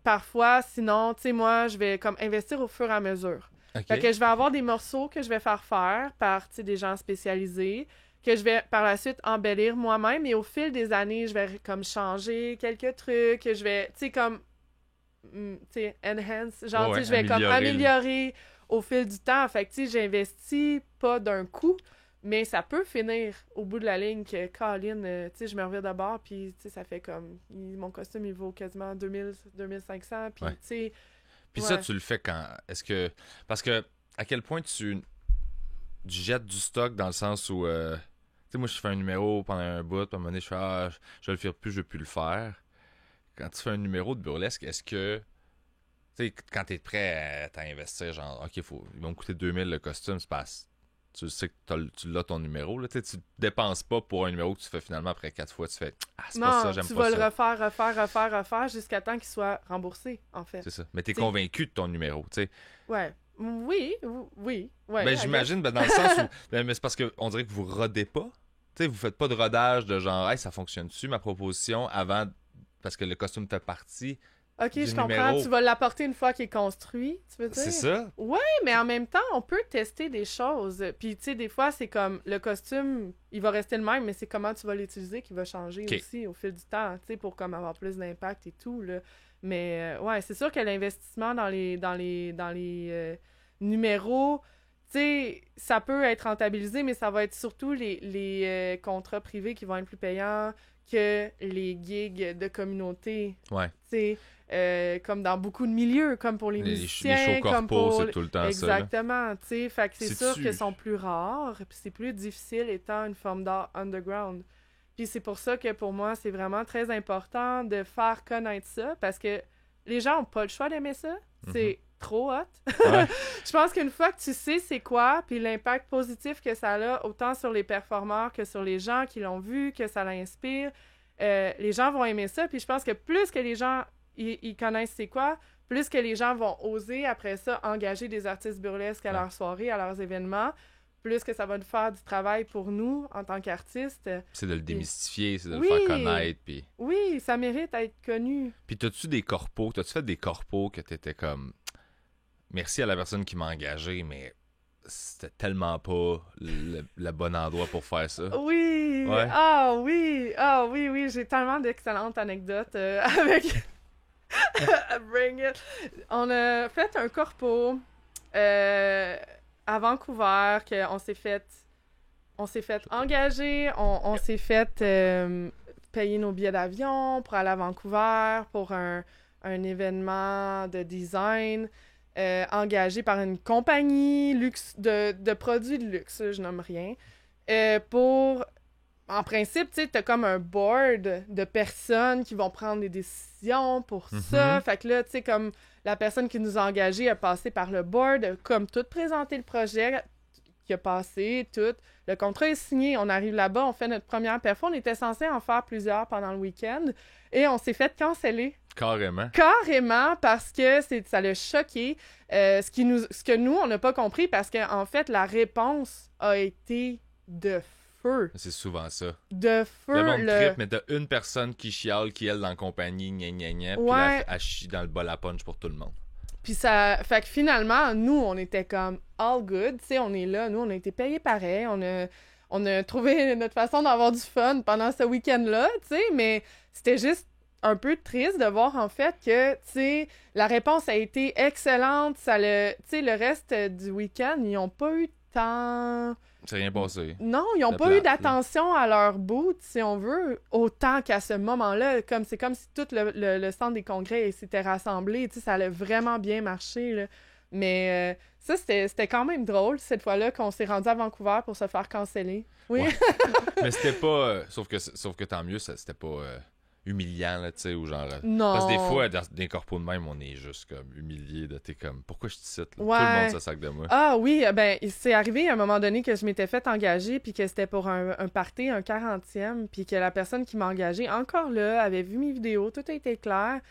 parfois, sinon, tu sais, moi, je vais comme investir au fur et à mesure. OK. Fait que je vais avoir des morceaux que je vais faire par, tu sais, des gens spécialisés, que je vais par la suite embellir moi-même, et au fil des années, je vais comme changer quelques trucs, que je vais, tu sais, comme, tu sais, enhance, genre, tu sais, je vais comme améliorer au fil du temps. Fait que, tu sais, j'investis pas d'un coup, mais ça peut finir au bout de la ligne que, Colin, tu sais, je me reviens d'abord, puis, tu sais, ça fait comme, mon costume, il vaut quasiment 2000, 2500, puis, tu sais... Puis ça, tu le fais quand... Est-ce que... Parce que, à quel point tu jettes du stock dans le sens où... Tu sais, moi, je fais un numéro pendant un bout, puis à un moment donné, je fais « Ah, je vais le faire plus, je vais plus le faire. » Quand tu fais un numéro de burlesque, est-ce que... Tu sais, quand t'es prêt à investir, genre, OK, ils vont me coûter 2000 le costume, c'est pas... Tu sais que tu l'as ton numéro, là. Tu dépenses pas pour un numéro que tu fais finalement après 4 fois. Tu fais « Ah, c'est pas ça, j'aime pas ça. » Non, tu vas le refaire jusqu'à temps qu'il soit remboursé, en fait. C'est ça. Mais t'es convaincu de ton numéro, tu sais. Ouais. Oui. Ouais, ben, j'imagine, dans le sens où... Ben, mais c'est parce qu'on dirait que vous rodez pas. Tu sais, vous faites pas de rodage de genre « Hey, ça fonctionne-tu, ma proposition, avant... » Parce que le costume fait partie... OK, je comprends. Numéro. Tu vas l'apporter une fois qu'il est construit, tu veux dire? C'est ça? Ouais, mais en même temps, on peut tester des choses. Puis, tu sais, des fois, c'est comme le costume, il va rester le même, mais c'est comment tu vas l'utiliser qui va changer aussi au fil du temps, tu sais, pour comme avoir plus d'impact et tout, là. Mais, ouais, c'est sûr que l'investissement dans les numéros, sais, ça peut être rentabilisé, mais ça va être surtout les contrats privés qui vont être plus payants que les gigs de communauté. Ouais. Tu sais, comme dans beaucoup de milieux, comme pour les musiciens, les shows comme corpo, pour... c'est tout le temps Exactement, tu sais. Fait que c'est sûr C'est-tu- qu'ils sont plus rares, puis c'est plus difficile étant une forme d'art underground. Puis c'est pour ça que pour moi, c'est vraiment très important de faire connaître ça, parce que les gens ont pas le choix d'aimer ça. C'est trop hot. Ouais. Je pense qu'une fois que tu sais c'est quoi, puis l'impact positif que ça a, autant sur les performeurs que sur les gens qui l'ont vu, que ça l'inspire, les gens vont aimer ça. Puis je pense que plus que les gens ils connaissent c'est quoi, plus que les gens vont oser après ça engager des artistes burlesques à leurs soirées, à leurs événements, plus que ça va nous faire du travail pour nous en tant qu'artistes. C'est de le démystifier, c'est de Oui. le faire connaître. Puis Oui, ça mérite d'être connu. t'as-tu des corpos, t'as-tu fait des corpos que t'étais comme... Merci à la personne qui m'a engagé, mais c'était tellement pas le bon endroit pour faire ça. Oui! Ouais. Ah oui! Ah oui, oui, j'ai tellement d'excellentes anecdotes avec Bring It. On a fait un corpo à Vancouver qu'on s'est fait engager, on s'est fait payer nos billets d'avion pour aller à Vancouver pour un événement de design. Engagé par une compagnie de produits de luxe, je nomme rien, pour... En principe, tu sais, t'as comme un board de personnes qui vont prendre des décisions pour ça. Fait que là, tu sais, comme la personne qui nous a engagés a passé par le board, a comme tout présenté le projet qui a passé, tout. Le contrat est signé, on arrive là-bas, on fait notre première performance. On était censé en faire plusieurs pendant le week-end et on s'est fait canceller. Carrément. Carrément, parce que ça l'a choqué. Ce que nous, on n'a pas compris, parce qu'en fait, la réponse a été de feu. C'est souvent ça. De feu. Le monde trippe, mais t'as une personne qui chiale, qui elle dans la compagnie, gna gna gna, puis là, elle chie dans le bol à punch pour tout le monde. Puis ça... Fait que finalement, nous, on était comme all good, tu sais, on est là, nous, on a été payés pareil, on a trouvé notre façon d'avoir du fun pendant ce week-end-là, tu sais, mais c'était juste un peu triste de voir, en fait, que, tu sais, la réponse a été excellente, tu sais, le reste du week-end, ils n'ont pas eu tant... C'est rien passé. Non, ils n'ont pas eu d'attention à leur bout, si on veut, autant qu'à ce moment-là. C'est comme si tout le centre des congrès s'était rassemblé. Tu sais, ça allait vraiment bien marcher, là. Mais ça, c'était quand même drôle, cette fois-là, qu'on s'est rendu à Vancouver pour se faire canceller. Oui. Ouais. Mais c'était pas... sauf que tant mieux, c'était pas... humiliant, là, tu sais, ou genre... Non. Parce que des fois, dans des corpos de même, on est juste comme humilié, de t'es comme, pourquoi je te cite, là? Ouais. Tout le monde se sac de moi. Ah oui, ben, c'est arrivé à un moment donné que je m'étais fait engager, puis que c'était pour un party, un 40e, puis que la personne qui m'a engagée, encore là, avait vu mes vidéos, tout a été clair,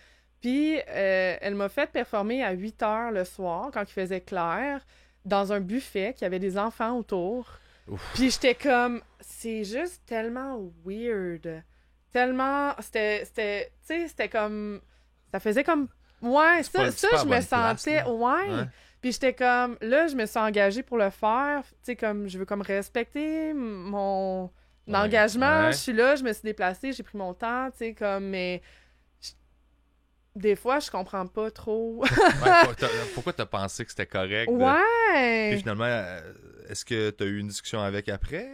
puis elle m'a fait performer à 8 heures le soir, quand il faisait clair, dans un buffet, qu'il y avait des enfants autour. Ouf. Puis j'étais comme, c'est juste tellement weird. Tellement, c'était, tu sais, c'était comme, ça faisait comme, ouais, ça je me sentais, ouais. Puis j'étais comme, là, je me suis engagée pour le faire, tu sais, comme, je veux comme respecter mon engagement, je suis là, je me suis déplacée, j'ai pris mon temps, tu sais, comme, mais des fois, je comprends pas trop. Pourquoi t'as pensé que c'était correct? Ouais! Puis finalement, est-ce que t'as eu une discussion avec après?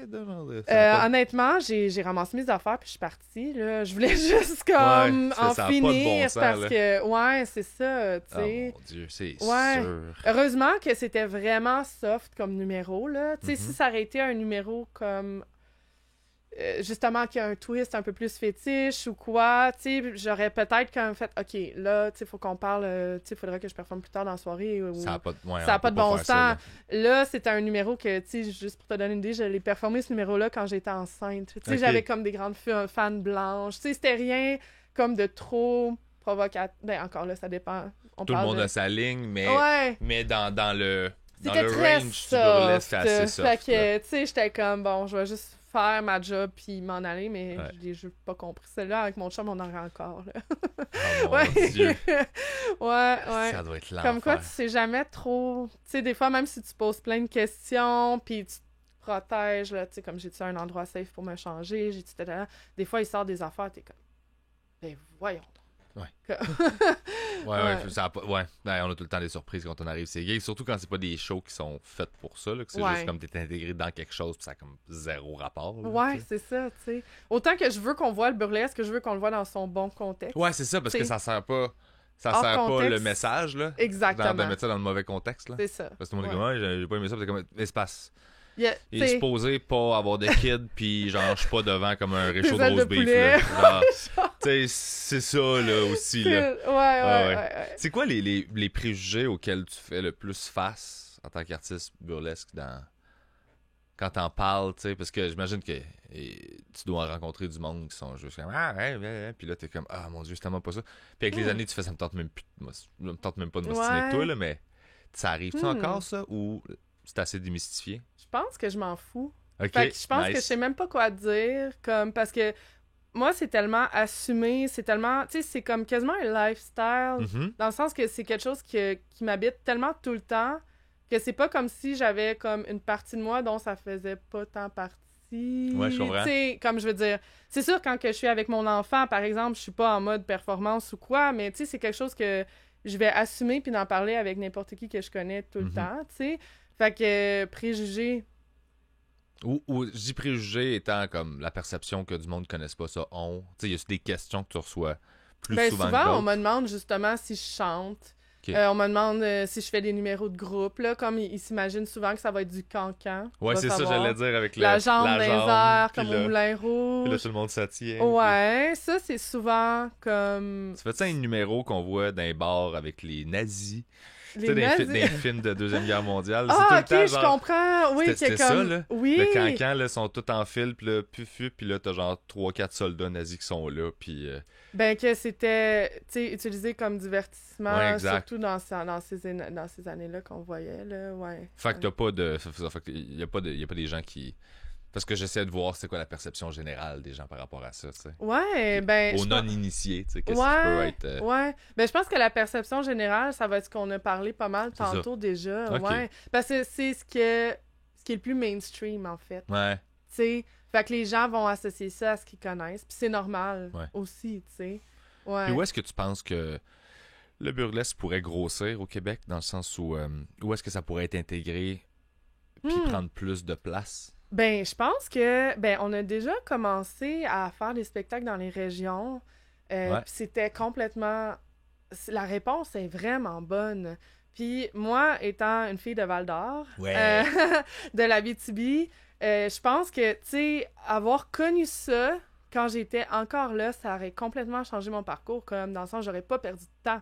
Honnêtement, j'ai ramassé mes affaires puis je suis partie. Là. Je voulais juste comme en finir bon sens, parce là. Que, ouais, c'est ça, tu sais. Oh mon Dieu, c'est sûr. Heureusement que c'était vraiment soft comme numéro, là. Tu sais, si ça aurait été un numéro comme... justement qu'il y a un twist un peu plus fétiche ou quoi, tu sais, j'aurais peut-être quand même fait, OK, là, tu sais, faut qu'on parle, tu sais, faudrait que je performe plus tard dans la soirée. Ou... Ça n'a pas de bon sens. Là, c'était un numéro que, tu sais, juste pour te donner une idée, j'allais performer ce numéro-là quand j'étais enceinte. Tu sais, j'avais comme des grandes fans blanches. Tu sais, c'était rien comme de trop provocateur. Ben, encore là, ça dépend. Tout le monde a sa ligne, mais, mais dans le très range du burlesque, c'est assez soft. Fait que, tu sais, j'étais comme, bon, je vais juste faire ma job puis m'en aller, mais j'ai pas compris celle-là. Avec mon chum, on en aurait encore, là. Oh mon Dieu! ouais. Ça doit être l'enfer. Comme quoi, tu sais jamais trop... Tu sais, des fois, même si tu poses plein de questions, puis tu te protèges, là, tu sais, comme j'ai-tu un endroit safe pour me changer, des fois, il sort des affaires, t'es comme... Ben, voyons. Ouais. Ben, on a tout le temps des surprises quand on arrive ces gigs, surtout quand c'est pas des shows qui sont faits pour ça, là, que c'est juste comme t'es intégré dans quelque chose pis ça a comme zéro rapport. Là, ouais, c'est ça, tu sais. Autant que je veux qu'on voit le burlesque, je veux qu'on le voit dans son bon contexte. Ouais, c'est ça, parce que ça sert pas... Ça hors sert contexte. pas le message, là. Exactement. De mettre ça dans le mauvais contexte, là. C'est ça. Parce que tout le monde dit comme, j'ai pas aimé ça, c'est comme espace. Yeah, Il est supposé pas avoir de kid, pis genre, je suis pas devant comme un réchaud de ailes de roast beef, poulet. là. Genre, tu sais, c'est ça, là, aussi, là. Ouais. C'est quoi les préjugés auxquels tu fais le plus face en tant qu'artiste burlesque quand t'en parles, tu sais, parce que j'imagine que tu dois rencontrer du monde qui sont juste comme ouais, puis là t'es comme mon Dieu, c'est tellement pas ça. Puis avec les années tu fais ça me tente même plus, me tente même pas de m'ostiner avec toi là, mais ça arrive-tu encore ça ou c'est assez démystifié? Je pense que je m'en fous. Ok, fait que je pense que je sais même pas quoi dire, comme parce que moi c'est tellement assumé, c'est tellement, tu sais, c'est comme quasiment un lifestyle, dans le sens que c'est quelque chose qui m'habite tellement tout le temps que c'est pas comme si j'avais comme une partie de moi dont ça faisait pas tant partie. Ouais, je comprends. Tu sais, comme je veux dire, c'est sûr quand que je suis avec mon enfant, par exemple, je suis pas en mode performance ou quoi, mais tu sais, c'est quelque chose que je vais assumer puis d'en parler avec n'importe qui que je connais tout le temps, tu sais. Fait que préjugés. Ou je dis préjugés étant comme la perception que du monde ne connaisse pas ça ont. Tu sais, il y a des questions que tu reçois plus souvent que d'autres. On me demande justement si je chante. Okay. On me demande si je fais des numéros de groupe, là, comme ils s'imaginent souvent que ça va être du cancan. Ouais, c'est ça, j'allais dire avec la jambe dans les airs, comme au Moulin Rouge. Puis là, tout le monde s'attire. Ouais, ça, c'est souvent comme... Tu fais ça un numéro qu'on voit dans les bars avec les nazis. Les nazis? Dans les films de Deuxième Guerre mondiale. Ah, tout le ok, je comprends. Oui, c'était comme... ça, là. Oui. Le cancan, là, sont tous en file, puis là, puis là, t'as genre 3-4 soldats nazis qui sont là, puis... Ben, que c'était, tu sais, utilisé comme divertissement, ouais, surtout dans ces années-là qu'on voyait, là, ouais. Fait que t'as pas de... Fait que y a pas des gens qui... Parce que j'essaie de voir c'est quoi la perception générale des gens par rapport à ça, tu sais. Ouais, ben... Aux non-initiés, tu sais, qu'est-ce qui peut être... Ouais, ben je pense que la perception générale, ça va être ce qu'on a parlé pas mal tantôt déjà, okay. Ouais. Parce que c'est ce qui est le plus mainstream, en fait. Ouais. Tu sais, fait que les gens vont associer ça à ce qu'ils connaissent, puis c'est normal aussi, tu sais. Ouais. Puis où est-ce que tu penses que le burlesque pourrait grossir au Québec, dans le sens où est-ce que ça pourrait être intégré puis prendre plus de place? Ben, je pense que, on a déjà commencé à faire des spectacles dans les régions, puis c'était complètement... La réponse est vraiment bonne. Puis moi, étant une fille de Val-d'Or, de l'Abitibi, je pense que, tu sais, avoir connu ça quand j'étais encore là, ça aurait complètement changé mon parcours, comme dans le sens, j'aurais pas perdu de temps.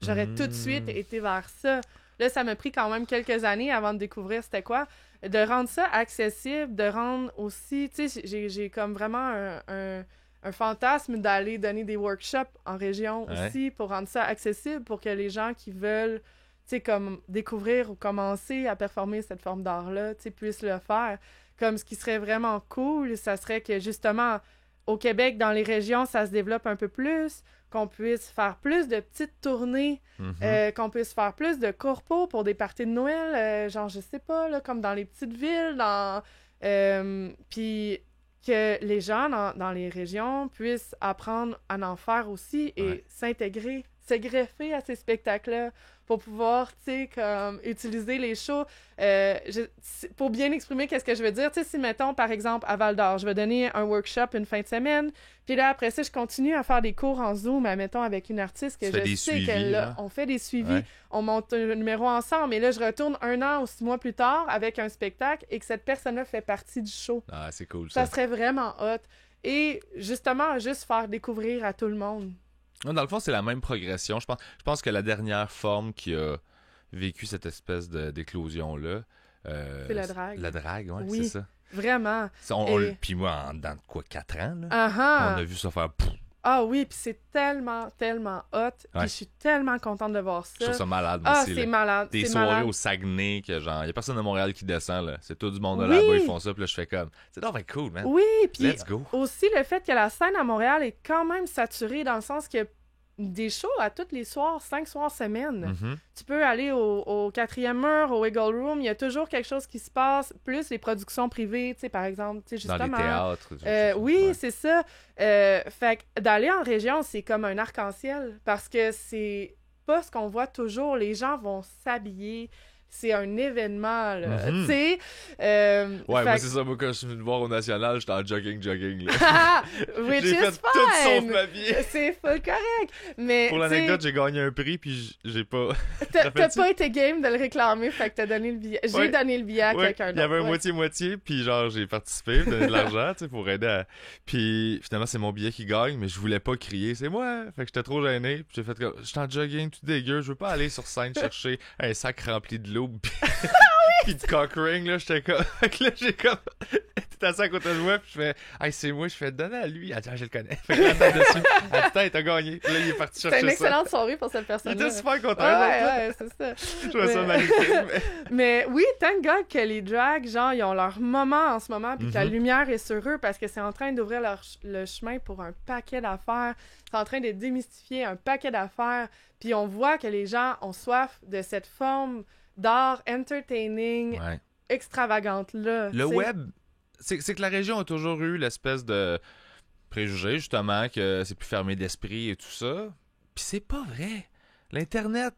J'aurais tout de suite été vers ça. Là, ça m'a pris quand même quelques années avant de découvrir c'était quoi. De rendre ça accessible, de rendre aussi... Tu sais, j'ai comme vraiment un fantasme d'aller donner des workshops en région aussi pour rendre ça accessible, pour que les gens qui veulent, tu sais, comme découvrir ou commencer à performer cette forme d'art-là, tu sais, puissent le faire. Comme ce qui serait vraiment cool, ça serait que justement, au Québec, dans les régions, ça se développe un peu plus, qu'on puisse faire plus de petites tournées, qu'on puisse faire plus de corpos pour des parties de Noël, genre, je sais pas, là, comme dans les petites villes, puis que les gens dans les régions puissent apprendre à en faire aussi et s'intégrer, se greffer à ces spectacles-là pour pouvoir, tu sais, comme utiliser les shows pour bien exprimer qu'est-ce que je veux dire. Tu sais, si, mettons, par exemple, à Val-d'Or, je vais donner un workshop une fin de semaine, puis là, après ça, je continue à faire des cours en Zoom, mettons, avec une artiste que je sais qu'elle a. On fait des suivis, on monte un numéro ensemble, et là, je retourne 1 an ou 6 mois plus tard avec un spectacle et que cette personne-là fait partie du show. Ah, c'est cool, ça. Ça serait vraiment hot. Et justement, juste faire découvrir à tout le monde. Dans le fond, c'est la même progression. Je pense que la dernière forme qui a vécu cette espèce d'éclosion-là... c'est la drague. La drague, oui, c'est ça. Vraiment. Puis moi, dans quoi, 4 ans, là, on a vu ça faire... Ah oui, puis c'est tellement, tellement hot. Puis je suis tellement contente de voir ça. Je trouve ça malade, moi aussi. C'est malade. Des soirées au Saguenay, que genre, il y a personne de Montréal qui descend, là. C'est tout du monde de là-bas, ils font ça, puis là, je fais comme... C'est donc cool, man. Oui, puis let's go. Aussi le fait que la scène à Montréal est quand même saturée, dans le sens que des shows à tous les soirs, 5 soirs semaine. Mhm. Tu peux aller au 4e mur, au Wiggle Room, il y a toujours quelque chose qui se passe, plus les productions privées, tu sais, par exemple, tu sais, Dans justement. les théâtres. Oui, ouais. c'est ça. Fait que d'aller en région, c'est comme un arc-en-ciel, parce que c'est pas ce qu'on voit toujours. Les gens vont s'habiller. C'est un événement, là. Mhm. Tu sais. Ouais, moi, fait c'est ça. Moi, quand je suis venu te voir au National, j'étais en jogging, là. que- Which J'ai is fait tout sauf fine! ma vie. C'est full correct. Mais, Pour tu sais, l'anecdote, j'ai gagné un prix, puis j'ai pas... t'as rappelles-tu? pas été game de le réclamer, fait que t'as donné le billet. J'ai Ouais. donné le billet à Ouais, quelqu'un il d'autre. y avait un ouais. moitié-moitié, puis genre, j'ai participé, donné de l'argent, tu sais, pour aider à... Puis finalement, c'est mon billet qui gagne, mais je voulais pas crier, c'est moi! Fait que j'étais trop gêné, puis j'ai fait comme, j'étais en jogging, tout dégueu, je veux pas aller sur scène chercher un sac rempli de loup, puis de cock ring, là, j'étais comme... Fait que là, j'ai comme... T'es assis à côté de moi, puis je fais, hey, c'est moi, je fais, donne à lui. Elle dit, ah, je le connais. Fait que là, t'as dessus. Elle dit, t'as gagné. Puis là, il est parti chercher C'était une ça. excellente soirée pour cette Il personne-là. était super content. Ouais, c'est ça. Je trouvais ça magnifique. Mais oui, thank God que les drags, genre, ils ont leur moment en ce moment, puis que la Mhm. lumière est sur eux, parce que c'est en train d'ouvrir le chemin pour un paquet d'affaires. C'est en train de démystifier un paquet d'affaires. Puis on voit que les gens ont soif de cette forme d'art entertaining, Ouais. extravagante-là. Le tu sais. web, c'est que la région a toujours eu l'espèce de préjugé, justement, que c'est plus fermé d'esprit et tout ça. Puis c'est pas vrai. L'Internet,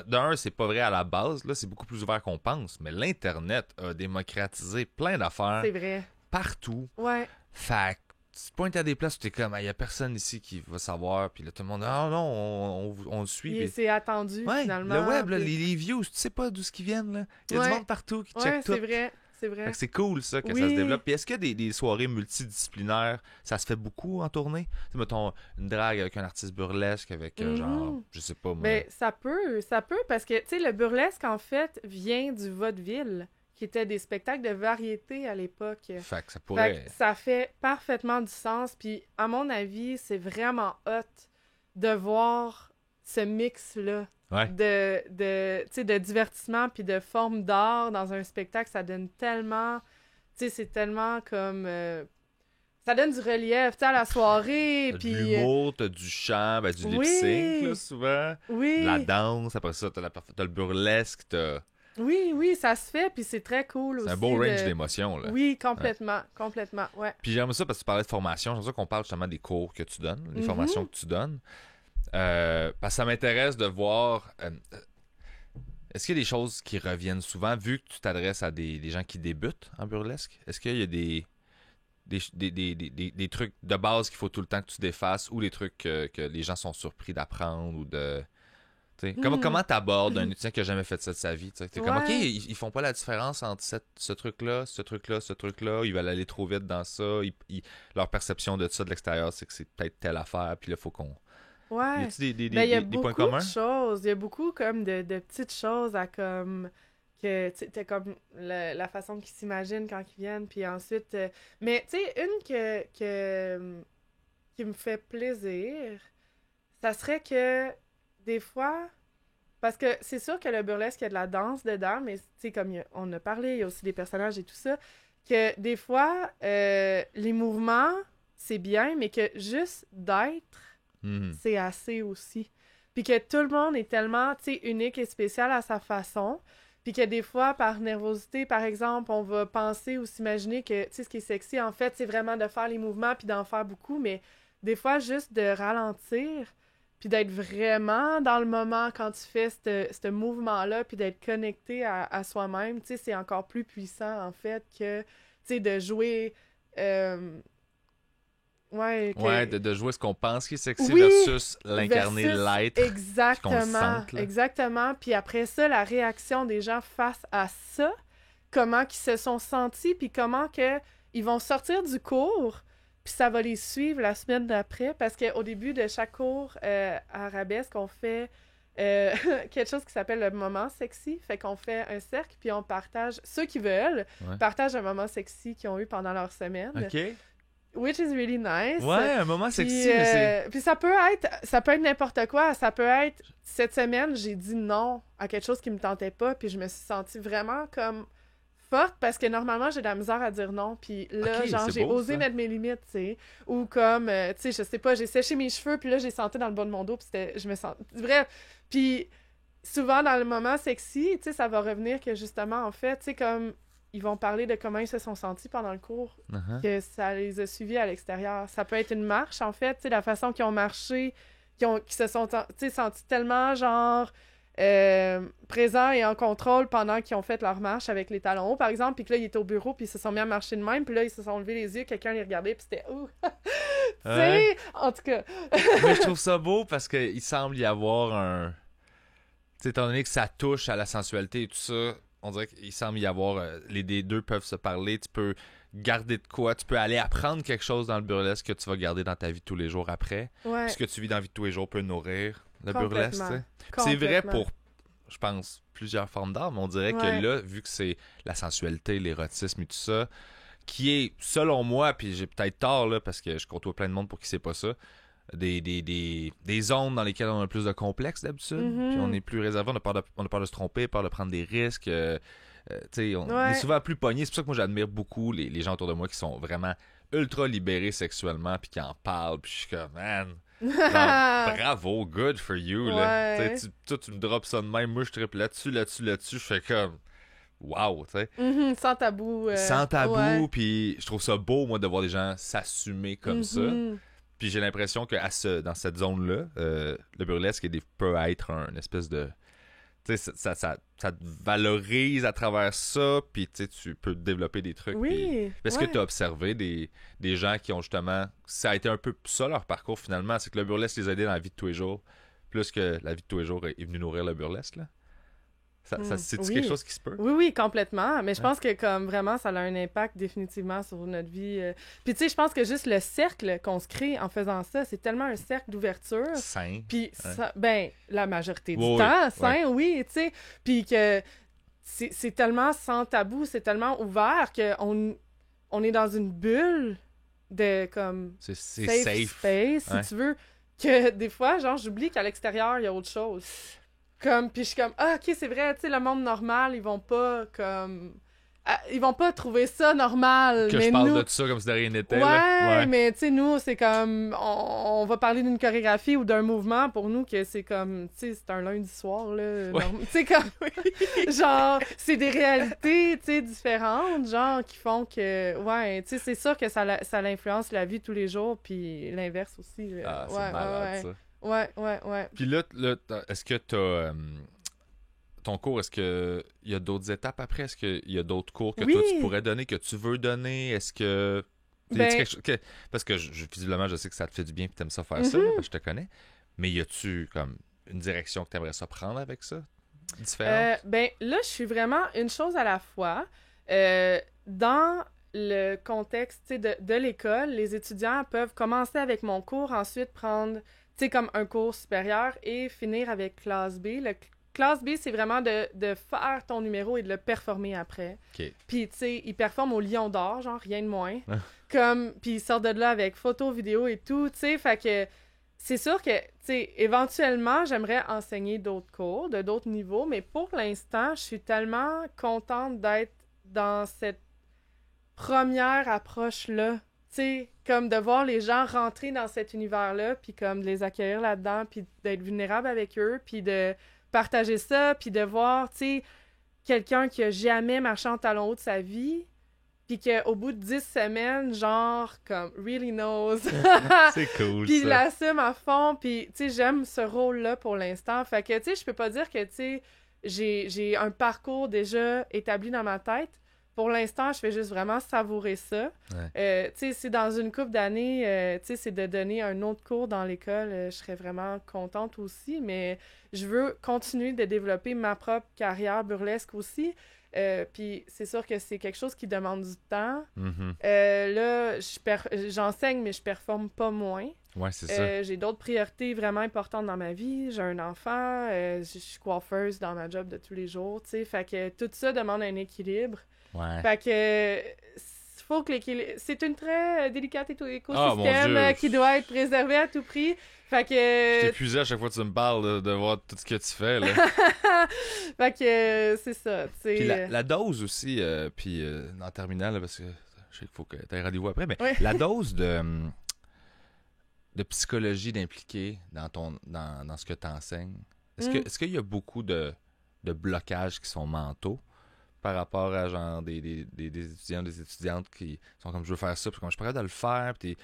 d'un, c'est pas vrai à la base, là, c'est beaucoup plus ouvert qu'on pense, mais l'Internet a démocratisé plein d'affaires C'est vrai. partout. Ouais. Fait que tu te pointes à des places où t'es comme, il y a personne ici qui va savoir, puis là, tout le monde, ah non, on le suit. Et puis- c'est attendu, Ouais, finalement. le web, là, puis- les views, tu sais pas d'où ce qu'ils viennent, là. Il y a Ouais. du monde partout qui Ouais, check tout. c'est vrai. C'est vrai. Fait que c'est cool, ça, que ça Oui. se développe. Puis est-ce qu'il y a des soirées multidisciplinaires, ça se fait beaucoup en tournée? Tu sais, mettons, une drague avec un artiste burlesque, avec genre, Mhm. je sais pas moi. Ben, ça peut, parce que, tu sais, le burlesque, en fait, vient du vaudeville, qui était des spectacles de variété à l'époque. Fait que ça Fait pourrait... que ça fait parfaitement du sens, puis à mon avis, c'est vraiment hot de voir ce mix-là Ouais. tu sais, de divertissement puis de forme d'art dans un spectacle. Ça donne tellement... Tu sais, c'est tellement comme... ça donne du relief, tu sais, à la soirée, T'as de puis... l'humour, t'as du chant, ben, du oui. lip-sync, là, souvent. oui. La danse, après ça, t'as le burlesque, Oui, ça se fait, puis c'est très cool aussi. C'est un beau range de- d'émotions, là. Oui, complètement, ouais. Puis j'aime ça parce que tu parlais de formation. J'aime ça qu'on parle justement des cours que tu donnes, des Mhm. formations que tu donnes. Parce que ça m'intéresse de voir... est-ce qu'il y a des choses qui reviennent souvent, vu que tu t'adresses à des gens qui débutent en burlesque? Est-ce qu'il y a des trucs de base qu'il faut tout le temps que tu défasses ou des trucs que les gens sont surpris d'apprendre ou de... tu sais, comment t'abordes un étudiant qui n'a jamais fait ça de sa vie? T'es comme, Ouais. OK, ils font pas la différence entre ce truc-là, ce truc-là, ce truc-là. Ils veulent aller trop vite dans ça. Leur perception de ça de l'extérieur, c'est que c'est peut-être telle affaire. Puis là, faut qu'on... Y Ouais. a-tu des Ben, il y a points beaucoup communs? de choses. Il y a beaucoup comme de petites choses à comme... que tu sais, t'as comme la façon qu'ils s'imaginent quand ils viennent, puis ensuite... mais tu sais, une qui me fait plaisir, ça serait que des fois... Parce que c'est sûr que le burlesque, il y a de la danse dedans, mais tu sais, comme on a parlé, il y a aussi des personnages et tout ça, que des fois, les mouvements, c'est bien, mais que juste d'être, Mhm. c'est assez aussi. Puis que tout le monde est tellement, tu sais, unique et spécial à sa façon. Puis que des fois, par nervosité, par exemple, on va penser ou s'imaginer que, tu sais, ce qui est sexy, en fait, c'est vraiment de faire les mouvements puis d'en faire beaucoup. Mais des fois, juste de ralentir puis d'être vraiment dans le moment quand tu fais ce mouvement-là puis d'être connecté à soi-même, tu sais, c'est encore plus puissant, en fait, que, tu sais, de jouer... Ouais, Ouais, de jouer ce qu'on pense qui est sexy Oui, versus l'incarner, versus- l'être. Exactement, qu'on le sente, là. exactement. Puis après ça, la réaction des gens face à ça, comment ils se sont sentis, puis comment que ils vont sortir du cours, puis ça va les suivre la semaine d'après, parce qu'au début de chaque cours à Arabesque, on fait quelque chose qui s'appelle le moment sexy. Fait qu'on fait un cercle, puis on partage, ceux qui veulent, Ouais. partagent un moment sexy qu'ils ont eu pendant leur semaine, OK. which is really nice. Ouais, un moment Puis, sexy, mais c'est... puis ça peut être n'importe quoi. Ça peut être, cette semaine, j'ai dit non à quelque chose qui me tentait pas, puis je me suis sentie vraiment comme forte parce que normalement, j'ai de la misère à dire non. Puis là, Ok, genre, c'est j'ai beau, osé ça. mettre mes limites, tu sais. Ou comme, tu sais, je sais pas, j'ai séché mes cheveux, puis là, j'ai senti dans le bas de mon dos, puis je me sens... Bref, puis souvent, dans le moment sexy, tu sais, ça va revenir que justement, en fait, tu sais, comme, ils vont parler de comment ils se sont sentis pendant le cours, Uh-huh. que ça les a suivis à l'extérieur. Ça peut être une marche, en fait, tu sais, la façon qu'ils ont marché, qui se sont, tu sais, sentis tellement, genre... présents et en contrôle pendant qu'ils ont fait leur marche avec les talons hauts, par exemple, puis que là, ils étaient au bureau, puis ils se sont mis à marcher de même, puis là, ils se sont levés les yeux, quelqu'un les regardait, puis c'était « Ouh! » Tu sais, en tout cas. Mais je trouve ça beau parce qu'il semble y avoir un... Tu sais, étant donné que ça touche à la sensualité et tout ça, on dirait qu'il semble y avoir... les deux peuvent se parler, tu peux garder de quoi, tu peux aller apprendre quelque chose dans le burlesque que tu vas garder dans ta vie de tous les jours après. Ouais, Ce que tu vis dans la vie de tous les jours peut nourrir le burlesque, tu sais. complètement. C'est vrai pour, je pense, plusieurs formes d'art, mais on dirait que Ouais. là, vu que c'est la sensualité, l'érotisme et tout ça, qui est, selon moi, puis j'ai peut-être tort, là, parce que je côtoie plein de monde pour qui c'est pas ça, des zones dans lesquelles on a plus de complexes d'habitude, Mhm. puis on est plus réservé, on a peur de se tromper, peur de prendre des risques, tu sais, on Ouais. est souvent plus pogné. C'est pour ça que moi j'admire beaucoup les gens autour de moi qui sont vraiment ultra libérés sexuellement, puis qui en parlent, puis je suis comme, man... genre, bravo, good for you, là. Ouais. Tu sais, toi, tu me drops ça de même, moi, je triple là-dessus, je fais comme, wow, tu sais. Mhm, sans tabou. Sans tabou, ouais. puis je trouve ça beau, moi, de voir des gens s'assumer comme ça. Mhm. Puis j'ai l'impression que dans cette zone-là, le burlesque peut être une espèce de... Tu sais, ça te valorise à travers ça, puis tu sais, tu peux développer des trucs. Oui. Puis est-ce ouais. que tu as observé des gens qui ont justement... Ça a été un peu ça leur parcours finalement, c'est que le burlesque les a aidés dans la vie de tous les jours, plus que la vie de tous les jours est venue nourrir le burlesque, là? C'est-tu Oui. quelque chose qui se peut? Oui, oui, complètement. Mais je Ouais. pense que comme vraiment, ça a un impact définitivement sur notre vie. Puis tu sais, je pense que juste le cercle qu'on se crée en faisant ça, c'est tellement un cercle d'ouverture. Sain. Puis, Ouais. ben, la majorité du Oui, temps, oui, sain, oui, tu sais. Puis que c'est tellement sans tabou, c'est tellement ouvert qu'on est dans une bulle de comme C'est safe, safe. space, Ouais. si tu veux, que des fois, genre, j'oublie qu'à l'extérieur, il y a autre chose. Comme, puis je suis comme, ah, ok, c'est vrai, tu sais, le monde normal, ils vont pas, comme... ils vont pas trouver ça normal, Que mais je parle nous... de ça comme si de rien n'était, Ouais, là. mais tu sais, nous, c'est comme... On va parler d'une chorégraphie ou d'un mouvement, pour nous, que c'est comme... Tu sais, c'est un lundi soir, là. Ouais. Tu sais, comme... genre, c'est des réalités, tu sais, différentes, genre, qui font que... Ouais, tu sais, c'est sûr que ça l'influence la vie tous les jours, puis l'inverse aussi. Ah, c'est ouais, malade, ouais, ça. ouais. Puis là, est-ce que t'as... ton cours, est-ce qu'il y a d'autres étapes après? Est-ce qu'il y a d'autres cours que Oui. toi, tu pourrais donner, que tu veux donner? Est-ce que... Ben- quelque chose parce que visiblement, je sais que ça te fait du bien et que t'aimes ça faire ça, là, parce que je te connais. Mais y a-tu comme une direction que t'aimerais ça prendre avec ça? Différente? Ben là, je suis vraiment une chose à la fois. Dans le contexte tu sais, de l'école, les étudiants peuvent commencer avec mon cours, ensuite prendre, tu sais, comme un cours supérieur et finir avec classe B. Classe B, c'est vraiment de faire ton numéro et de le performer après. OK. Puis, tu sais, ils performent au Lion d'Or, genre, rien de moins. Puis ils sortent de là avec photos, vidéos et tout, tu sais, fait que c'est sûr que, tu sais, éventuellement, j'aimerais enseigner d'autres cours, de d'autres niveaux, mais pour l'instant, je suis tellement contente d'être dans cette première approche-là, tu sais, comme de voir les gens rentrer dans cet univers-là, puis comme de les accueillir là-dedans, puis d'être vulnérable avec eux, puis de partager ça, puis de voir, tu sais, quelqu'un qui a jamais marché en talons hauts de sa vie, puis qu'au bout de 10 semaines, genre, comme, really knows. C'est cool, Puis il ça. l'assume à fond, puis, tu sais, j'aime ce rôle-là pour l'instant. Fait que, tu sais, je peux pas dire que, tu sais, j'ai un parcours déjà établi dans ma tête. Pour l'instant, je fais juste vraiment savourer ça. Ouais. Tu sais, si dans une couple d'années, tu sais, c'est de donner un autre cours dans l'école, je serais vraiment contente aussi, mais je veux continuer de développer ma propre carrière burlesque aussi. Puis c'est sûr que c'est quelque chose qui demande du temps. Mhm. Là, j'enseigne, mais je performe pas moins. Ouais, c'est ça. J'ai d'autres priorités vraiment importantes dans ma vie. J'ai un enfant, je suis coiffeuse dans ma job de tous les jours, tu sais. Fait que tout ça demande un équilibre. Ouais. Fait que faut que l'équilibre... C'est une très délicate Ah, mon écosystème Dieu. qui doit être préservé à tout prix. Fait que... Je t'ai épuisé à chaque fois que tu me parles de voir tout ce que tu fais, là. Fait que c'est ça, tu sais. Puis la dose aussi, puis en terminale, parce que je sais qu'il faut que tu aies rendez-vous après, mais la dose de psychologie d'impliquer dans ce que tu enseignes, est-ce qu'il y a beaucoup de blocages qui sont mentaux par rapport à genre des étudiants, des étudiantes qui sont comme je veux faire ça, puis comme je suis prêt de le faire, puis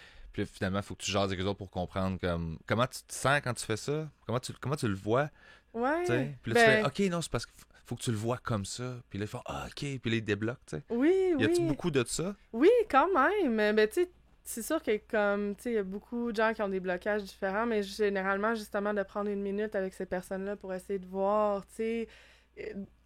finalement il faut que tu jases avec eux autres pour comprendre comme comment tu te sens quand tu fais ça, comment tu le vois. Ouais. T'sais? Puis là, tu fais, OK, non, c'est parce qu'il faut que tu le vois comme ça. Puis là, ils font, OK. Puis là, ils débloquent, tu sais. Oui. Y a-tu beaucoup de ça? Oui, quand même. Mais tu sais, c'est sûr que comme, tu sais, il y a beaucoup de gens qui ont des blocages différents, mais généralement, justement, de prendre une minute avec ces personnes-là pour essayer de voir, tu sais...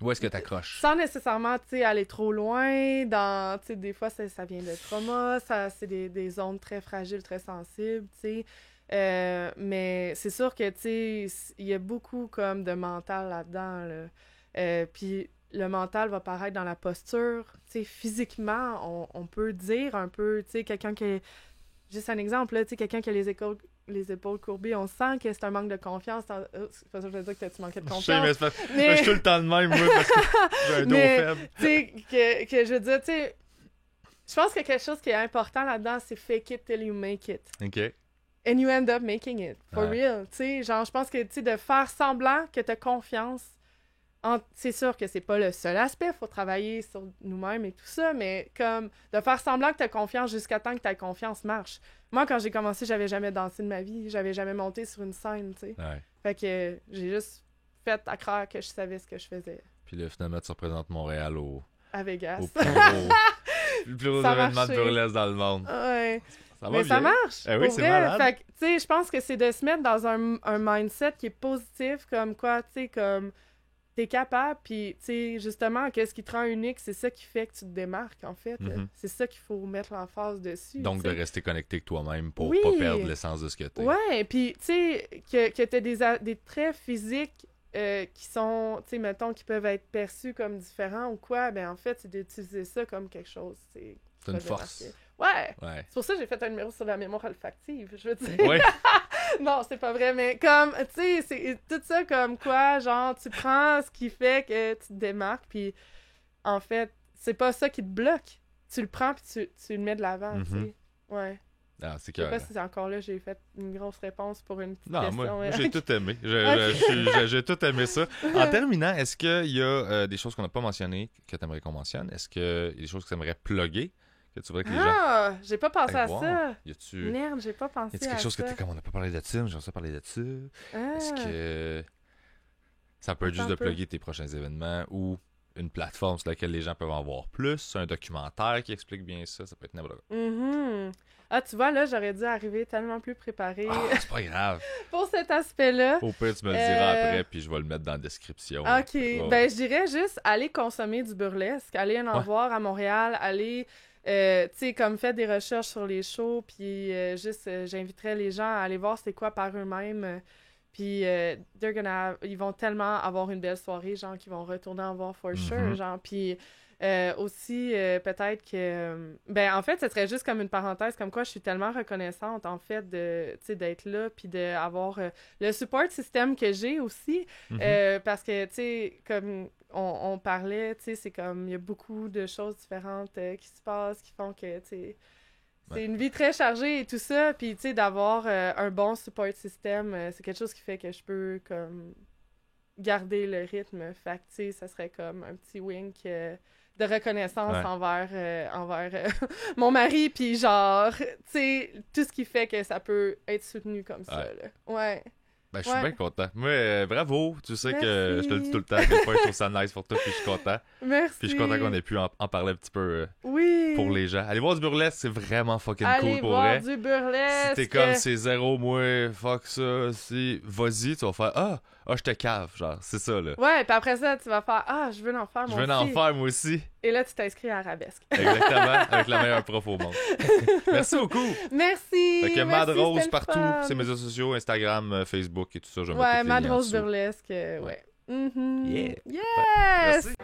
Où est-ce que t'accroches? Sans nécessairement, tu sais, aller trop loin tu sais, des fois, ça vient de trauma, c'est des zones très fragiles, très sensibles, tu sais. Mais c'est sûr que, tu sais, il y a beaucoup comme de mental là-dedans, là. Puis le mental va paraître dans la posture, tu sais, physiquement, on peut dire un peu, tu sais, quelqu'un qui est... Juste un exemple, là, tu sais, quelqu'un qui a les épaules courbées, on sent que c'est un manque de confiance. C'est pas ça que je veux dire que tu manquais de confiance. Je sais, mais je suis tout le temps de même, moi, parce que j'ai un dos faible. Tu sais, que je veux dire, tu sais, je pense que quelque chose qui est important là-dedans, c'est fake it till you make it. OK. And you end up making it, for real. Tu sais, genre, je pense que, tu sais, de faire semblant que t'as confiance, c'est sûr que c'est pas le seul aspect, faut travailler sur nous-mêmes et tout ça, mais comme de faire semblant que t'as confiance jusqu'à temps que ta confiance marche. Moi, quand j'ai commencé, j'avais jamais dansé de ma vie, j'avais jamais monté sur une scène, tu sais. Ouais. Fait que j'ai juste fait à croire que je savais ce que je faisais. Puis là, finalement, tu représentes Montréal à Vegas. Au plus gros événement de burlesque dans le monde. Ouais. Ça va mais bien. Ça marche. Oui, c'est malade. Fait que, tu sais, je pense que c'est de se mettre dans un mindset qui est positif, comme quoi, tu sais, comme t'es capable, puis, tu sais, justement, qu'est-ce qui te rend unique, c'est ça qui fait que tu te démarques, en fait. C'est ça qu'il faut mettre l'emphase dessus. Donc, t'sais. de rester connecté avec toi-même pour pas perdre l'essence de ce que t'es. Ouais, puis, tu sais, que t'as des traits physiques qui sont, tu sais, mettons, qui peuvent être perçus comme différents ou quoi, ben en fait, c'est d'utiliser ça comme quelque chose, c'est une force. Ouais. C'est pour ça que j'ai fait un numéro sur la mémoire olfactive, je veux dire. Ouais. Non, c'est pas vrai, mais comme, tu sais, c'est tout ça comme quoi, genre, tu prends ce qui fait que tu te démarques, puis en fait, c'est pas ça qui te bloque. Tu le prends, puis tu le mets de l'avant, tu sais. Ouais. Ah, c'est je sais pas si c'est encore là, j'ai fait une grosse réponse pour une petite question. Non, moi, j'ai tout aimé. J'ai tout aimé ça. En terminant, est-ce qu'il y a des choses qu'on n'a pas mentionnées que tu aimerais qu'on mentionne? Est-ce qu'il y a des choses que tu aimerais plugger? Que tu voudrais que les gens... j'ai pas pensé à ça. Y-a-tu... Merde, j'ai pas pensé à ça. Y a-tu quelque chose que t'es comme on n'a pas parlé là-dessus, mais j'aimerais ça parler là-dessus? Est-ce que ça peut être juste de plugger tes prochains événements ou une plateforme sur laquelle les gens peuvent en voir plus, un documentaire qui explique bien ça, ça peut être n'importe quoi. Ah, tu vois, là, j'aurais dû arriver tellement plus préparée. Ah, c'est pas grave. Pour cet aspect-là. Au pire, tu me le diras après, puis je vais le mettre dans la description. OK. Ben, je dirais juste aller consommer du burlesque, aller en voir à Montréal, aller... tu sais, comme fait des recherches sur les shows, puis juste, j'inviterais les gens à aller voir c'est quoi par eux-mêmes. Puis, ils vont tellement avoir une belle soirée, genre, qu'ils vont retourner en voir for sure, genre. Puis, aussi, peut-être que... ben, en fait, ce serait juste comme une parenthèse, comme quoi je suis tellement reconnaissante, en fait, tu sais, d'être là, puis d'avoir le support système que j'ai aussi, parce que, tu sais, comme... On parlait, tu sais, c'est comme, il y a beaucoup de choses différentes qui se passent, qui font que, tu sais, c'est une vie très chargée et tout ça, puis, tu sais, d'avoir un bon support système, c'est quelque chose qui fait que je peux, comme, garder le rythme, fait que, tu sais, ça serait comme un petit wink de reconnaissance envers mon mari, puis genre, tu sais, tout ce qui fait que ça peut être soutenu comme ça, là. Ouais. Ben, je suis bien content. Moi, bravo. Tu sais que je te le dis tout le temps, à quel point je trouve ça nice pour toi, puis je suis content. Merci. Puis je suis content qu'on ait pu en parler un petit peu pour les gens. Allez voir du burlesque, c'est vraiment fucking cool pour vrai. Allez voir du burlesque. Si t'es comme, c'est zéro, moi, fuck ça, vas-y, tu vas faire, je te cave, genre, c'est ça, là. Ouais, puis après ça, tu vas faire, je veux en faire, moi aussi. Je veux en faire, moi aussi. Et là, tu t'inscris à Arabesque. Exactement, avec la meilleure prof au monde. Merci beaucoup. Merci. Fait que Mad Rose partout, ses médias sociaux, Instagram, Facebook et tout ça. Ouais, Mad Rose burlesque, ouais. Yeah. Yes! Merci.